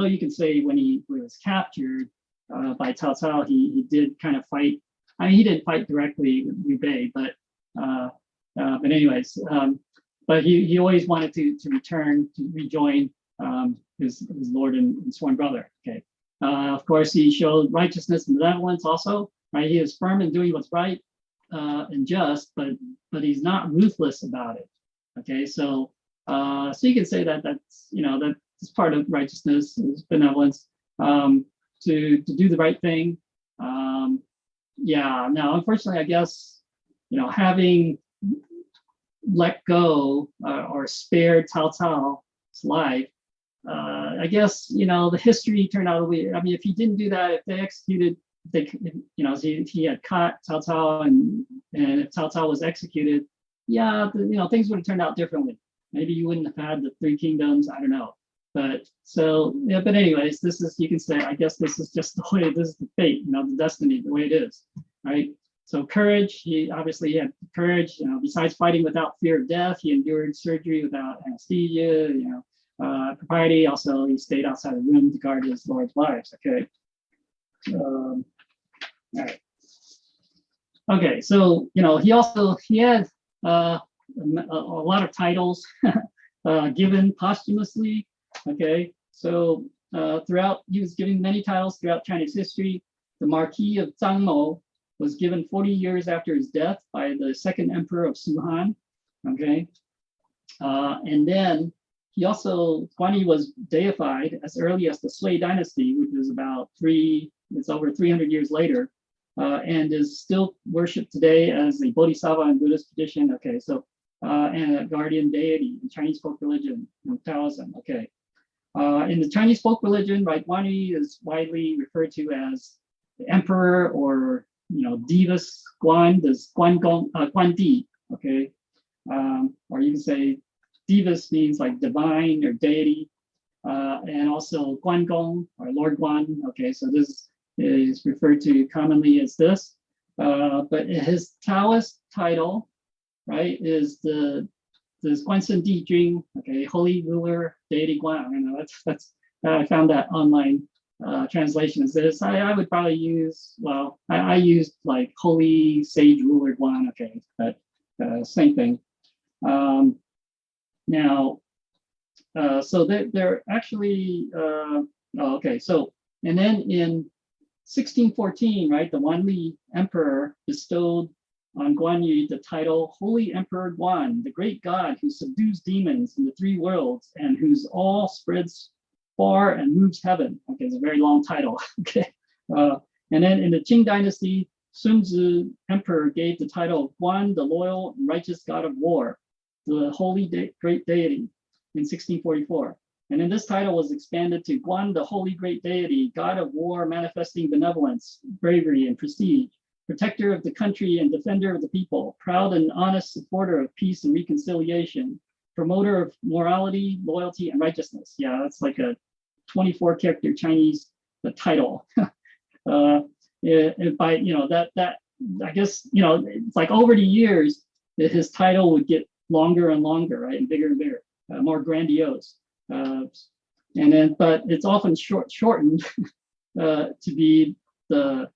you can say when he was captured by Cao Cao, he did kind of fight. I mean, he didn't fight directly with Liu Bei, but anyways, but he always wanted to return to rejoin his lord and sworn brother. Okay. Of course, he showed righteousness and benevolence also, right? He is firm in doing what's right and just, but he's not ruthless about it. Okay, so you can say that's part of righteousness, is benevolence, to do the right thing. Yeah. Now, unfortunately, I guess having let go or spared Cao Cao's life, I guess the history turned out. I mean, if he didn't do that, if they executed, he had caught Cao Cao, and if Cao Cao was executed, yeah, things would have turned out differently. Maybe you wouldn't have had the three kingdoms. I don't know. But but anyways, you can say, I guess this is just the way. This is the fate, the destiny, the way it is, right? So courage. He obviously had courage. Besides fighting without fear of death, he endured surgery without anesthesia. Propriety. Also, he stayed outside the room to guard his lord's wives. Okay. All right. Okay. So he had a lot of titles given posthumously. Okay. So he was given many titles throughout Chinese history. The Marquis of Tangmo was given 40 years after his death by the second emperor of Suhan. Okay. And then Guan Yu was deified as early as the Sui dynasty, which is it's over 300 years later, and is still worshipped today as a bodhisattva in Buddhist tradition. Okay, so and a guardian deity in Chinese folk religion and Taoism. Okay, in the Chinese folk religion, right, Guan Yu is widely referred to as the emperor, or Divus Guan, this Guan Di. Okay, or you can say Divus means like divine or deity, and also Guan Gong or Lord Guan. Okay, so this is referred to commonly as this, but his Taoist title, right, is this Quan帝君. Okay, Holy Ruler Deity Guan. That's I found that online translation is this. I would probably use, I used like Holy Sage Ruler Guan. Okay, but same thing. Now, so they're actually, okay, so, and then in 1614, right, the Wanli Emperor bestowed on Guan Yu the title Holy Emperor Guan, the great god who subdues demons in the three worlds and whose all spreads far and moves heaven. Okay, it's a very long title. Okay, and then in the Qing dynasty, Sun Tzu Emperor gave the title Guan, the loyal and righteous god of war, the holy great deity, in 1644. And then this title was expanded to Guan, the holy great deity, god of war, manifesting benevolence, bravery, and prestige, protector of the country and defender of the people, proud and honest supporter of peace and reconciliation, promoter of morality, loyalty, and righteousness. Yeah, that's like a 24-character Chinese title. By that I guess it's like over the years that his title would get longer and longer, right, and bigger, more grandiose. And then, but it's often shortened to be the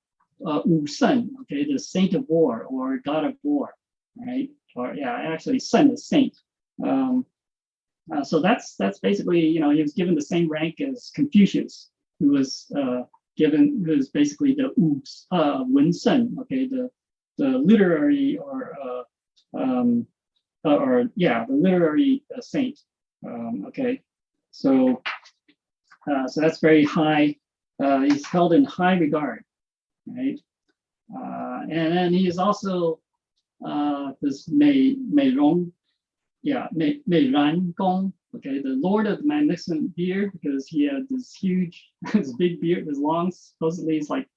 Wu Sen, okay, the saint of war or god of war, right? Or yeah, actually, Sen is saint. So that's basically, you know, he was given the same rank as Confucius, who was basically the Wen Sen, okay, the literary the literary saint, okay. So that's very high. He's held in high regard, right? And then he is also this Mei Ran Gong, okay, the Lord of the Magnificent Beard, because he had this huge, this big beard, this long, supposedly it's like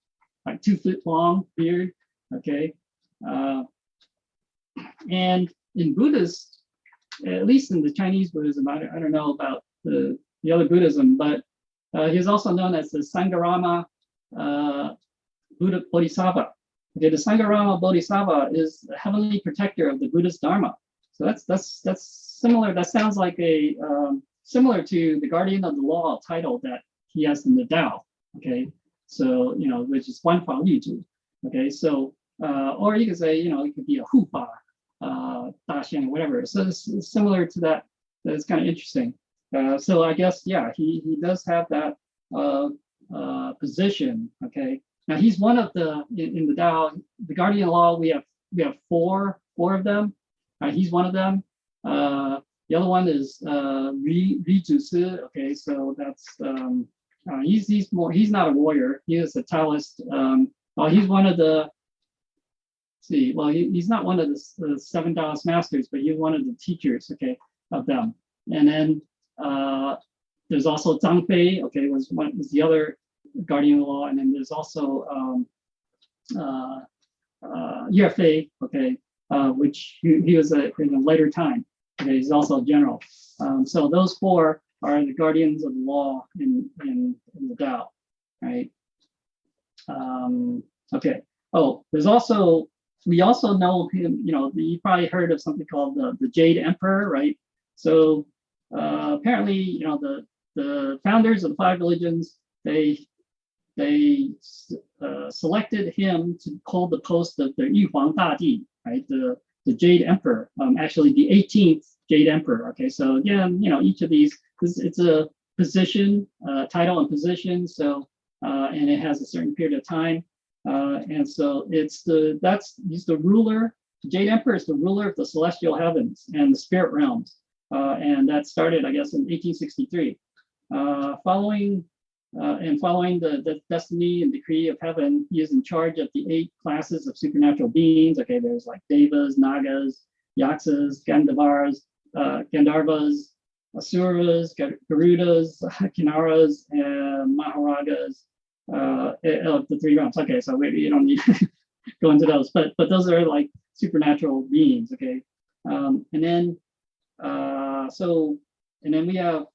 2 foot long beard, okay. And in Buddhist, at least in the Chinese Buddhism, I don't know about the other Buddhism, but he's also known as the Sangharama Buddha Bodhisattva. Okay, the Sangharama Bodhisattva is the heavenly protector of the Buddhist Dharma. So that's similar. That sounds like a similar to the guardian of the law title that he has in the Tao. Okay, so you know, which is Guan Fa Yu Zhu. Okay, so or you could say, you know, it could be a Hufa, Da Xian, whatever. So it's similar to that. That's kind of interesting. So I guess, yeah, he does have that position. Okay, now he's one of the in the Tao, the guardian law. We have four of them. He's one of them. The other one is Ri Zusi. Okay, so that's he's not a warrior. He is a Taoist. He's one of the. See, well, he's not one of the 7 Taoist masters, but he's one of the teachers. Okay, of them. And then there's also Zhang Fei. Okay, was the other guardian law, and then there's also Ye Fei. Okay. Which he was in a later time. Okay, he's also a general. So those 4 are the guardians of the law in the Tao, right? Okay. Oh, we also know him. You know, you probably heard of something called the Jade Emperor, right? So apparently, you know, the founders of the 5 religions, they selected him to hold the post of the Yuhuang Dadi, right? The Jade Emperor, actually the 18th Jade Emperor. Okay, so again, you know, each of these, it's a position, title and position. So and it has a certain period of time, and so he's the ruler. The Jade Emperor is the ruler of the celestial heavens and the spirit realms, and that started, I guess, in 1863. Following the destiny and decree of heaven, he is in charge of the 8 classes of supernatural beings. Okay, there's like Devas, Nagas, Yaksas, Gandharvas, Asuras, Garudas, Kinnaras, and Maharagas of the 3 realms. Okay, so maybe you don't need to go into those, but those are like supernatural beings. Okay, and then we have,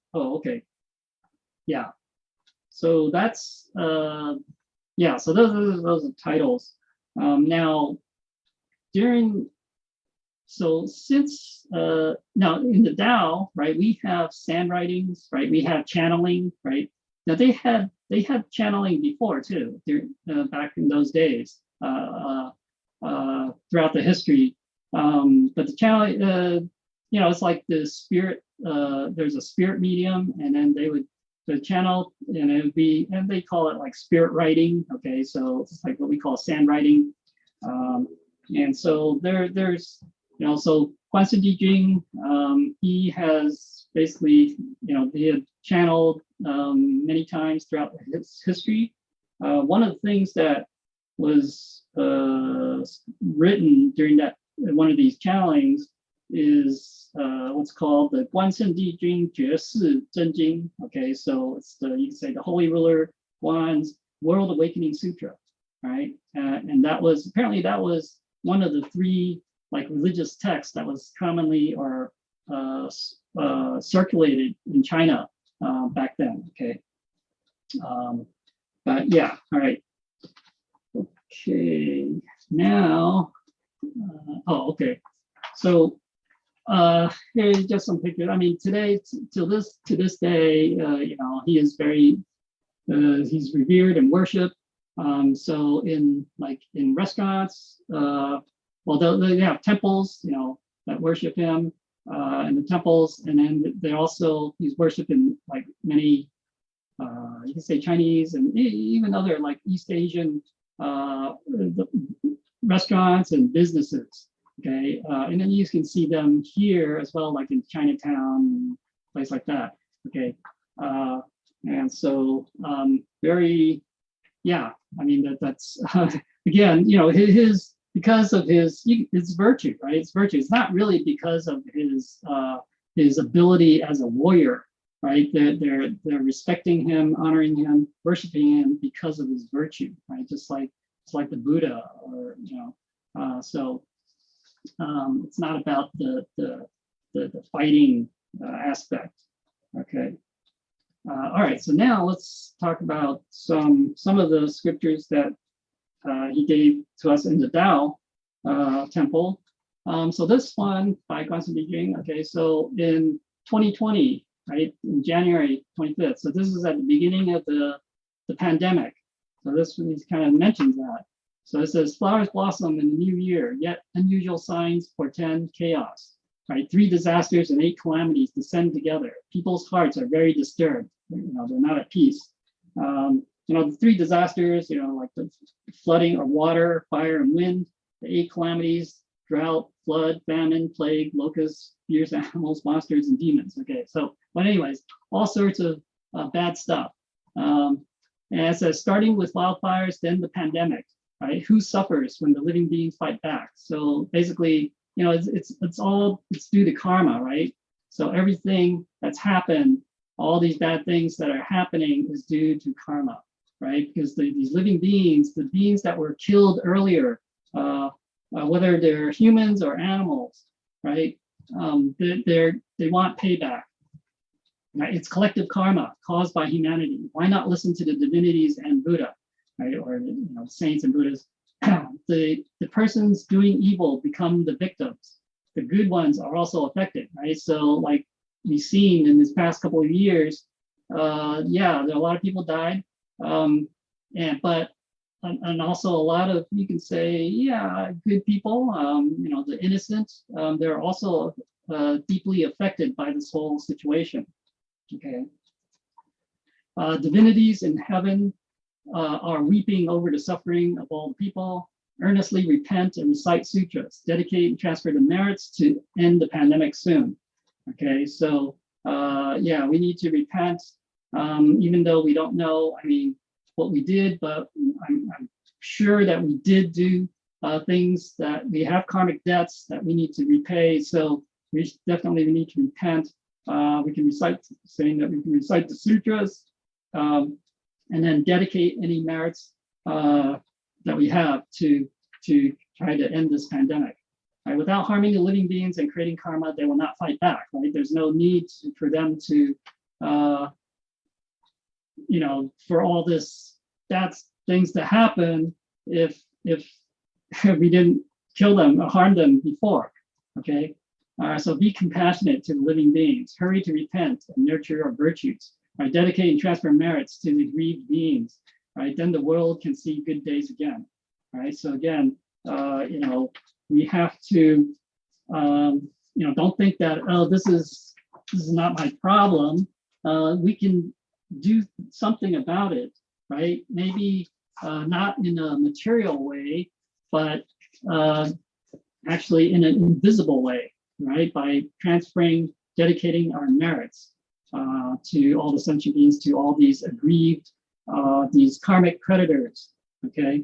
so that's so those are titles. Now since now in the Tao, right, we have sand writings, right, we have channeling, right. Now they had channeling before too, back in those days, throughout the history, but the channeling, it's like the spirit, there's a spirit medium, and then the channel, and it would be, and they call it like spirit writing. Okay, so it's like what we call sand writing, and so there's so Quan聖帝君, he has basically he had channeled many times throughout his history. One of the things that was written during one of these channelings is what's called the 关聖帝君绝世真经. Okay, so it's you can say the Holy Ruler Guan's World Awakening Sutra, right? And that was one of the 3 like religious texts that was commonly or circulated in China back then. Okay, but yeah, all right. Okay, now, okay, so here's just some pictures. I mean, today to this day, he is very he's revered and worshipped. So in restaurants, well, they have temples, that worship him in the temples, and then he's worshipped in like many, you can say Chinese and even other like East Asian restaurants and businesses. Okay, and then you can see them here as well, like in Chinatown, place like that. Okay, and so very, yeah. I mean that's again, because of his virtue, right? It's virtue. It's not really because of his ability as a warrior, right? They're respecting him, honoring him, worshiping him because of his virtue, right? Just like it's like the Buddha, or so it's not about the fighting aspect. Okay. All right. So now let's talk about some of the scriptures that he gave to us in the Tao temple. So this one by Quan聖帝君. Okay. So in 2020, right, in January 25th. So this is at the beginning of the pandemic. So this one kind of mentions that. So it says, flowers blossom in the new year, yet unusual signs portend chaos. Right, 3 disasters and 8 calamities descend together. People's hearts are very disturbed. They're not at peace. The 3 disasters, like the flooding of water, fire, and wind. The 8 calamities: drought, flood, famine, plague, locusts, fierce animals, monsters, and demons. Okay, so, but anyways, all sorts of bad stuff. And it says, starting with wildfires, then the pandemic. Right, who suffers when the living beings fight back? So basically, it's due to karma, right? So everything that's happened, all these bad things that are happening, is due to karma, right? Because these living beings, the beings that were killed earlier, whether they're humans or animals, right? They want payback. Right? It's collective karma caused by humanity. Why not listen to the divinities and Buddha, right? Or saints and Buddhas. The persons doing evil become the victims. The good ones are also affected, right? So like we've seen in this past couple of years, there are a lot of people died, and also a lot of, you can say, good people, the innocent, they're also deeply affected by this whole situation. Okay. Divinities in heaven are weeping over the suffering of all people, earnestly repent and recite sutras, dedicate and transfer the merits to end the pandemic soon. Okay, so we need to repent, even though we don't know, what we did, but I'm sure that we did do things that we have karmic debts that we need to repay. So we definitely need to repent. We can recite the sutras, and then dedicate any merits that we have to try to end this pandemic. Right? Without harming the living beings and creating karma, they will not fight back. Right? There's no need for them to, for all this bad things to happen if we didn't kill them or harm them before. Okay, so be compassionate to the living beings. Hurry to repent and nurture our virtues. Right? Dedicate and transfer merits to the grieved beings. Right? Then the world can see good days again. Right? So again, we have to, don't think that, oh, this is not my problem. We can do something about it, right? Maybe not in a material way, but actually in an invisible way, right? By dedicating our merits to all the sentient beings, to all these aggrieved, these karmic creditors, okay?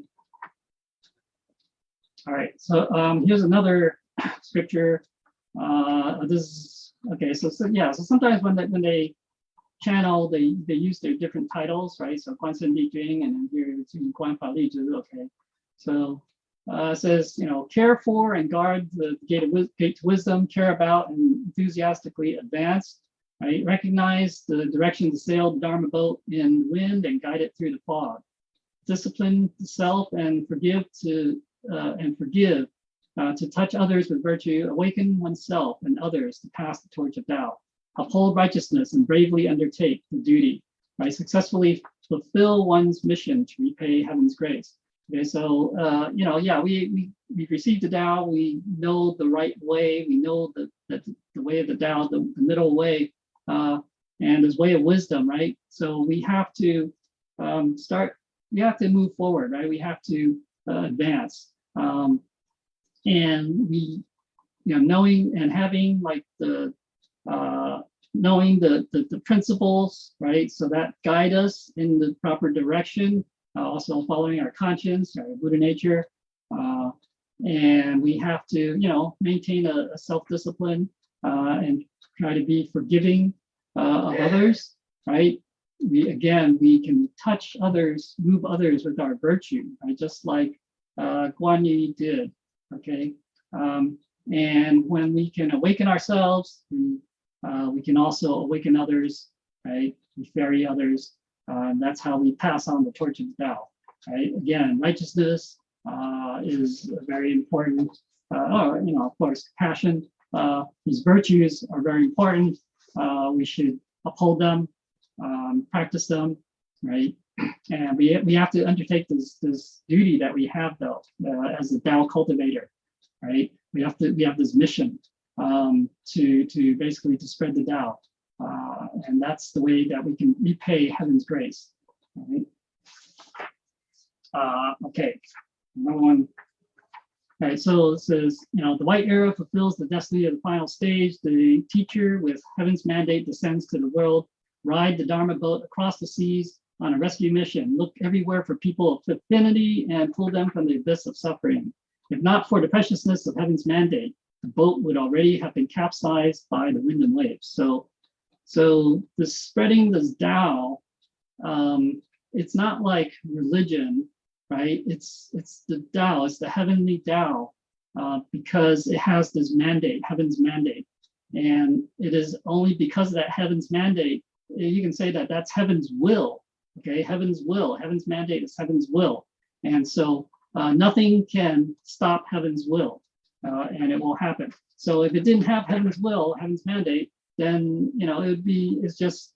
All right, so here's another scripture. This is, okay, so sometimes when they channel, they use their different titles, right? So Quan聖帝君, and then here it's Guan Fa Li Zhi, okay? So it says, care for and guard the gate to wisdom, care about and enthusiastically advance, right? Recognize the direction to sail the Dharma boat in the wind and guide it through the fog. Discipline the self and forgive to touch others with virtue, awaken oneself and others to pass the torch of Tao. Uphold righteousness and bravely undertake the duty, right? Successfully fulfill one's mission to repay heaven's grace. Okay, so yeah, we've received the Tao. We know the right way. We know the way of the Tao, the middle way, and this way of wisdom, right? So we have to we have to move forward, right? We have to advance, and we, knowing and having like the knowing the principles, right? So that guide us in the proper direction. Also following our conscience, our Buddha nature, and we have to, maintain a self-discipline and try to be forgiving of others, right? We can touch others, move others with our virtue, right? Just like Guan Yu did, okay? And when we can awaken ourselves, we can also awaken others, right? We ferry others. That's how we pass on the torch of the Tao, right? Again, righteousness is very important. Of course, passion. These virtues are very important. We should uphold them, practice them, right? And we have to undertake this duty that we have, though, as a Tao cultivator, right? We have this mission to basically to spread the Tao. And that's the way that we can repay heaven's grace. Right? Okay, another one. All right, so it says, the white era fulfills the destiny of the final stage. The teacher with heaven's mandate descends to the world, ride the Dharma boat across the seas on a rescue mission, look everywhere for people of affinity and pull them from the abyss of suffering. If not for the preciousness of heaven's mandate, the boat would already have been capsized by the wind and waves. So the spreading this Tao, it's not like religion, right? It's the Tao, it's the heavenly Tao, because it has this mandate, heaven's mandate. And it is only because of that heaven's mandate, you can say that that's heaven's will, okay? Heaven's will, heaven's mandate is heaven's will. And so nothing can stop heaven's will, and it will happen. So if it didn't have heaven's will, heaven's mandate, then it's just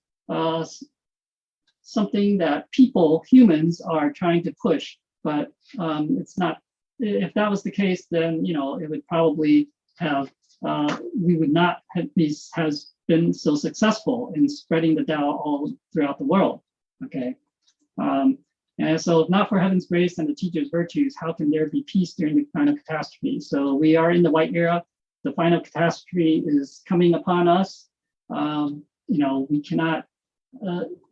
something that humans are trying to push, but it's not. If that was the case, then it would probably have we would not have been so successful in spreading the Tao all throughout the world. Okay, and so if not for heaven's grace and the teacher's virtues, how can there be peace during the final catastrophe? So we are in the white era. The final catastrophe is coming upon us. We cannot,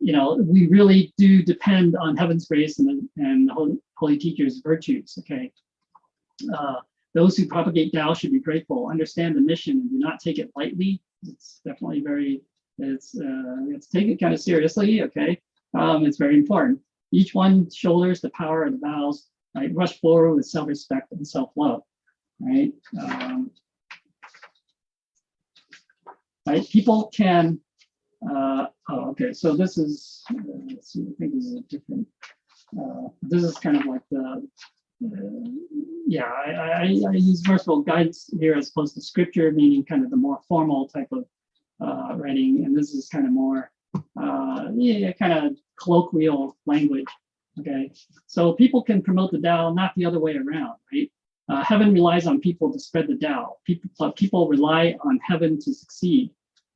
we really do depend on heaven's grace and the holy teacher's virtues, okay? Those who propagate Tao should be grateful, understand the mission, and do not take it lightly. It's definitely it's take it kind of seriously, okay? It's very important. Each one shoulders the power of the vows, right? Rush forward with self-respect and self-love, right? Right? People can, okay, so this is, let's see, I think this is a different, this is kind of like the, I use merciful guidance here as opposed to scripture, meaning kind of the more formal type of writing, and this is kind of more, kind of colloquial language, okay? So people can promote the Tao, not the other way around, right? Heaven relies on people to spread the Tao. People rely on heaven to succeed.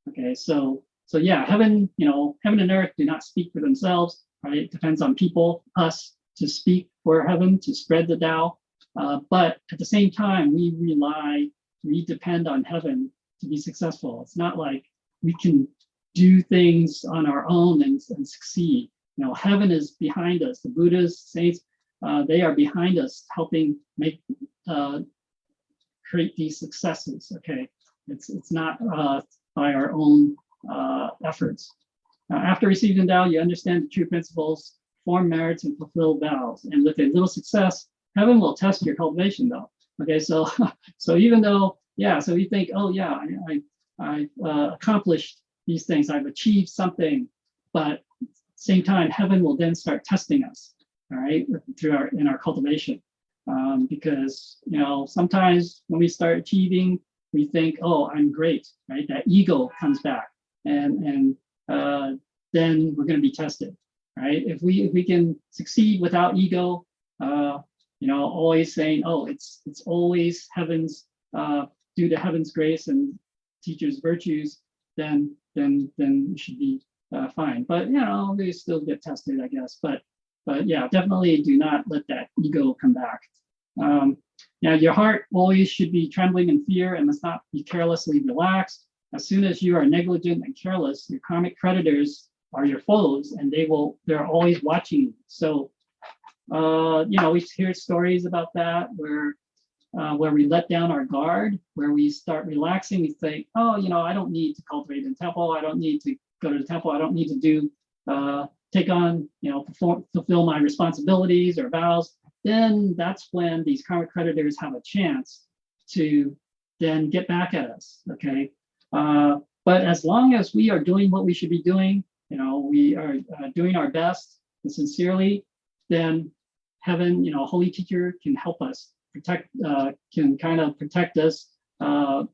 Okay, so yeah, heaven and earth do not speak for themselves, right? It depends on people, us, to speak for heaven, to spread the Tao. But at the same time, we depend on heaven to be successful. It's not like we can do things on our own and succeed. Heaven is behind us. The Buddhas, saints, they are behind us, helping create these successes. Okay, it's not by our own efforts. After receiving Tao, you understand the true principles, form merits, and fulfill vows. And with a little success, heaven will test your cultivation, though. Okay, so even though, so you think, oh yeah, I've accomplished these things, I've achieved something, but at the same time, heaven will then start testing us, all right, in our cultivation. Because sometimes when we start achieving, we think, oh, I'm great, right? That ego comes back, and then we're going to be tested. right? If we can succeed without ego, always saying, oh, it's always heaven's due to heaven's grace and teachers' virtues, then we should be fine. But we still get tested, I guess. But yeah, definitely do not let that ego come back. Your heart always should be trembling in fear and must not be carelessly relaxed. As soon as you are negligent and careless, your karmic creditors are your foes, and they're always watching you. So, we hear stories about that where we let down our guard, where we start relaxing. We think, oh, I don't need to cultivate in the temple. I don't need to go to the temple. I don't need to take on, fulfill my responsibilities or vows. Then that's when these karmic creditors have a chance to then get back at us. Okay. But as long as we are doing what we should be doing, we are doing our best and sincerely, then heaven, holy teacher can help us can kind of protect us while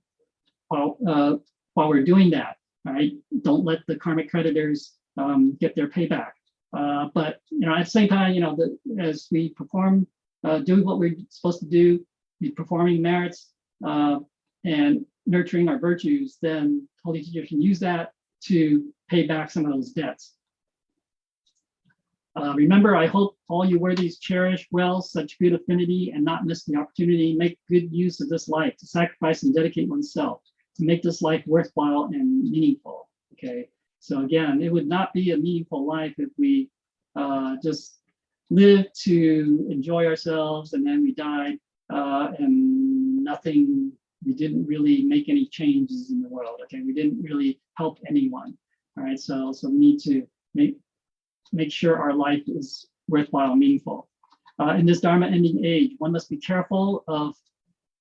we're doing that. All right. Don't let the karmic creditors get their payback. But at the same time, as we perform, do what we're supposed to do, be performing merits and nurturing our virtues, then holy teacher can use that to pay back some of those debts. Remember, I hope all you worthies cherish well such good affinity and not miss the opportunity. Make good use of this life to sacrifice and dedicate oneself to make this life worthwhile and meaningful. Okay. So again, it would not be a meaningful life if we just lived to enjoy ourselves and then we died and nothing. We didn't really make any changes in the world. Okay, we didn't really help anyone. All right, so we need to make sure our life is worthwhile and meaningful. In this Dharma ending age, one must be careful of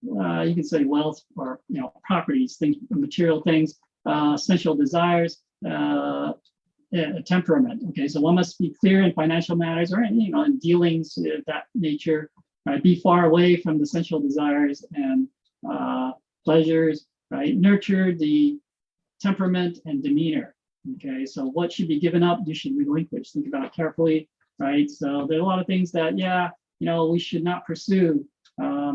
you can say wealth or properties, things, material things, sensual desires, temperament. Okay, so one must be clear in financial matters or in dealings of that nature. Right, be far away from the sensual desires and pleasures. Right, nurture the temperament and demeanor. Okay, so what should be given up, you should relinquish. Think about it carefully. Right, so there are a lot of things that we should not pursue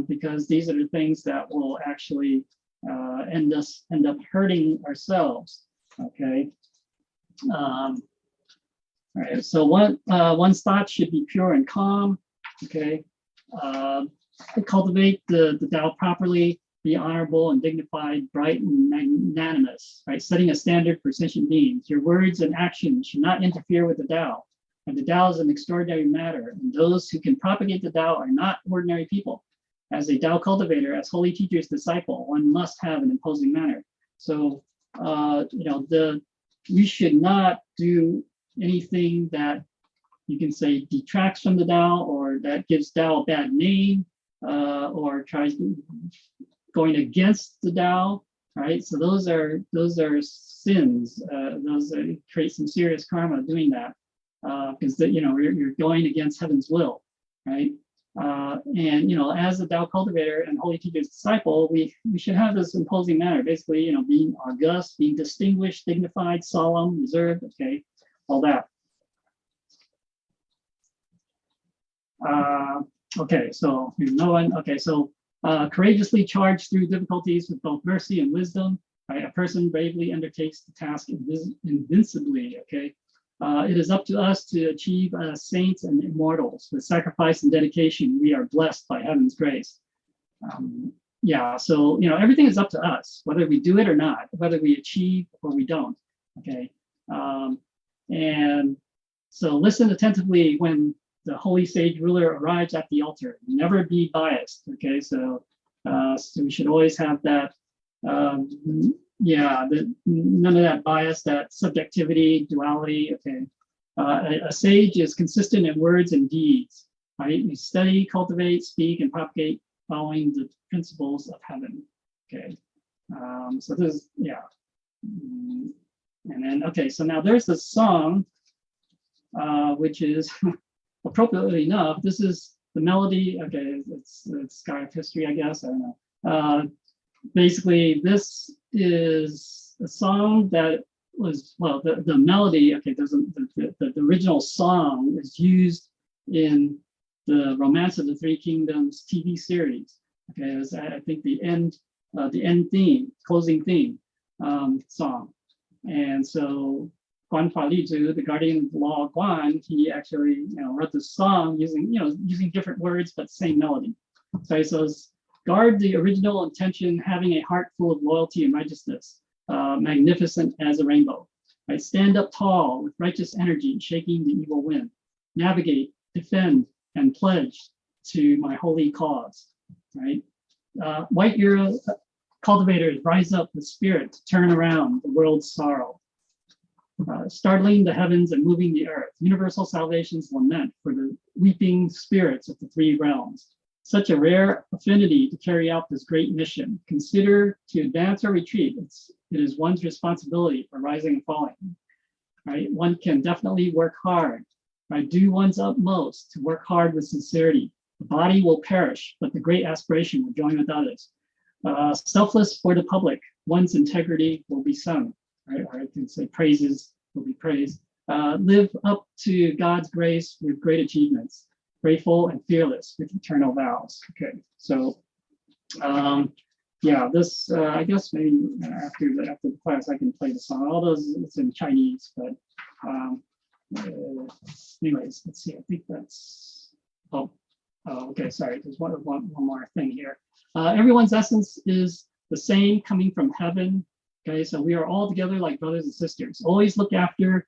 because these are the things that will actually end up hurting ourselves. Okay. All right. So one's thoughts should be pure and calm. Okay. Cultivate the Tao properly. Be honorable and dignified, bright and magnanimous. Right. Setting a standard for sentient beings. Your words and actions should not interfere with the Tao. And the Tao is an extraordinary matter, and those who can propagate the Tao are not ordinary people. As a Tao cultivator, as holy teacher's disciple, one must have an imposing manner. So, we should not do anything that you can say detracts from the Tao or that gives Tao a bad name or tries to going against the Tao. Right. So those are sins. Those create some serious karma doing that. Because you're going against heaven's will, right? And as a Tao cultivator and holy teacher's disciple, we should have this imposing manner. Basically, being august, being distinguished, dignified, solemn, reserved. Okay, all that. Okay, so no one. Okay, so courageously charge through difficulties with both mercy and wisdom. Right, a person bravely undertakes the task invincibly. Okay. It is up to us to achieve saints and immortals. With sacrifice and dedication, we are blessed by heaven's grace. So everything is up to us, whether we do it or not, whether we achieve or we don't. Okay, and so listen attentively when the holy sage ruler arrives at the altar. Never be biased. Okay, so we should always have that. None of that bias, that subjectivity, duality. Okay, a sage is consistent in words and deeds. Right, you study, cultivate, speak, and propagate following the principles of heaven. Okay, so this is and then so now there's a song, which is appropriately enough. This is the melody. Okay, it's Sky of History, I guess. I don't know. Basically, this is a song that was, well, the melody, okay, the original song is used in the Romance of the Three Kingdoms TV series. Okay, it was, I think, the end theme, closing theme song. And so Guan Faliju, the guardian of the law of Guan, he actually wrote this song using different words but same melody. So he says, guard the original intention, having a heart full of loyalty and righteousness, magnificent as a rainbow. Right? Stand up tall with righteous energy, shaking the evil wind. Navigate, defend, and pledge to my holy cause. Right? White Euro cultivators rise up with spirit to turn around the world's sorrow. Startling the heavens and moving the earth. Universal salvation's lament for the weeping spirits of the three realms. Such a rare affinity to carry out this great mission. Consider to advance or retreat. It is one's responsibility for rising and falling. Right? One can definitely work hard. Right? Do one's utmost to work hard with sincerity. The body will perish, but the great aspiration will join with others. Selfless for the public, one's integrity will be sung. Right? Or I can say praises will be praised. Live up to God's grace with great achievements. Grateful and fearless with eternal vows. Okay, so yeah, this I guess maybe after the class I can play the song. All those it's in Chinese, but anyways, let's see. I think that's okay. Sorry, there's one more thing here. Everyone's essence is the same, coming from heaven. Okay, so we are all together like brothers and sisters. Always look after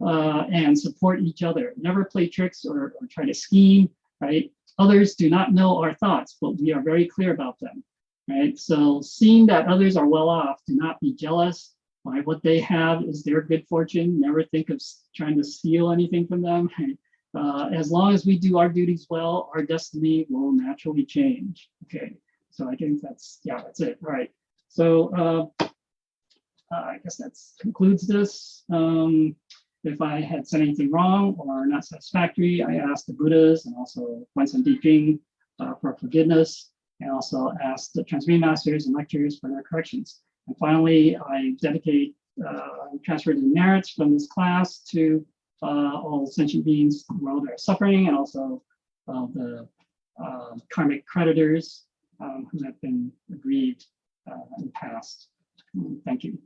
and support each other. Never play tricks or try to scheme, right? Others do not know our thoughts, but we are very clear about them, right? So seeing that others are well off, do not be jealous. Right? What they have is their good fortune. Never think of trying to steal anything from them. Right? As long as we do our duties well, our destiny will naturally change. Okay, so I think that's it, right? So I guess that concludes this. If I had said anything wrong or not satisfactory, I asked the Buddhas and also Quan聖帝君for forgiveness, and also asked the transmitting masters and lecturers for their corrections. And finally, I dedicate, transfer the merits from this class to all sentient beings in the world that are suffering, and also the karmic creditors who have been aggrieved in the past. Thank you.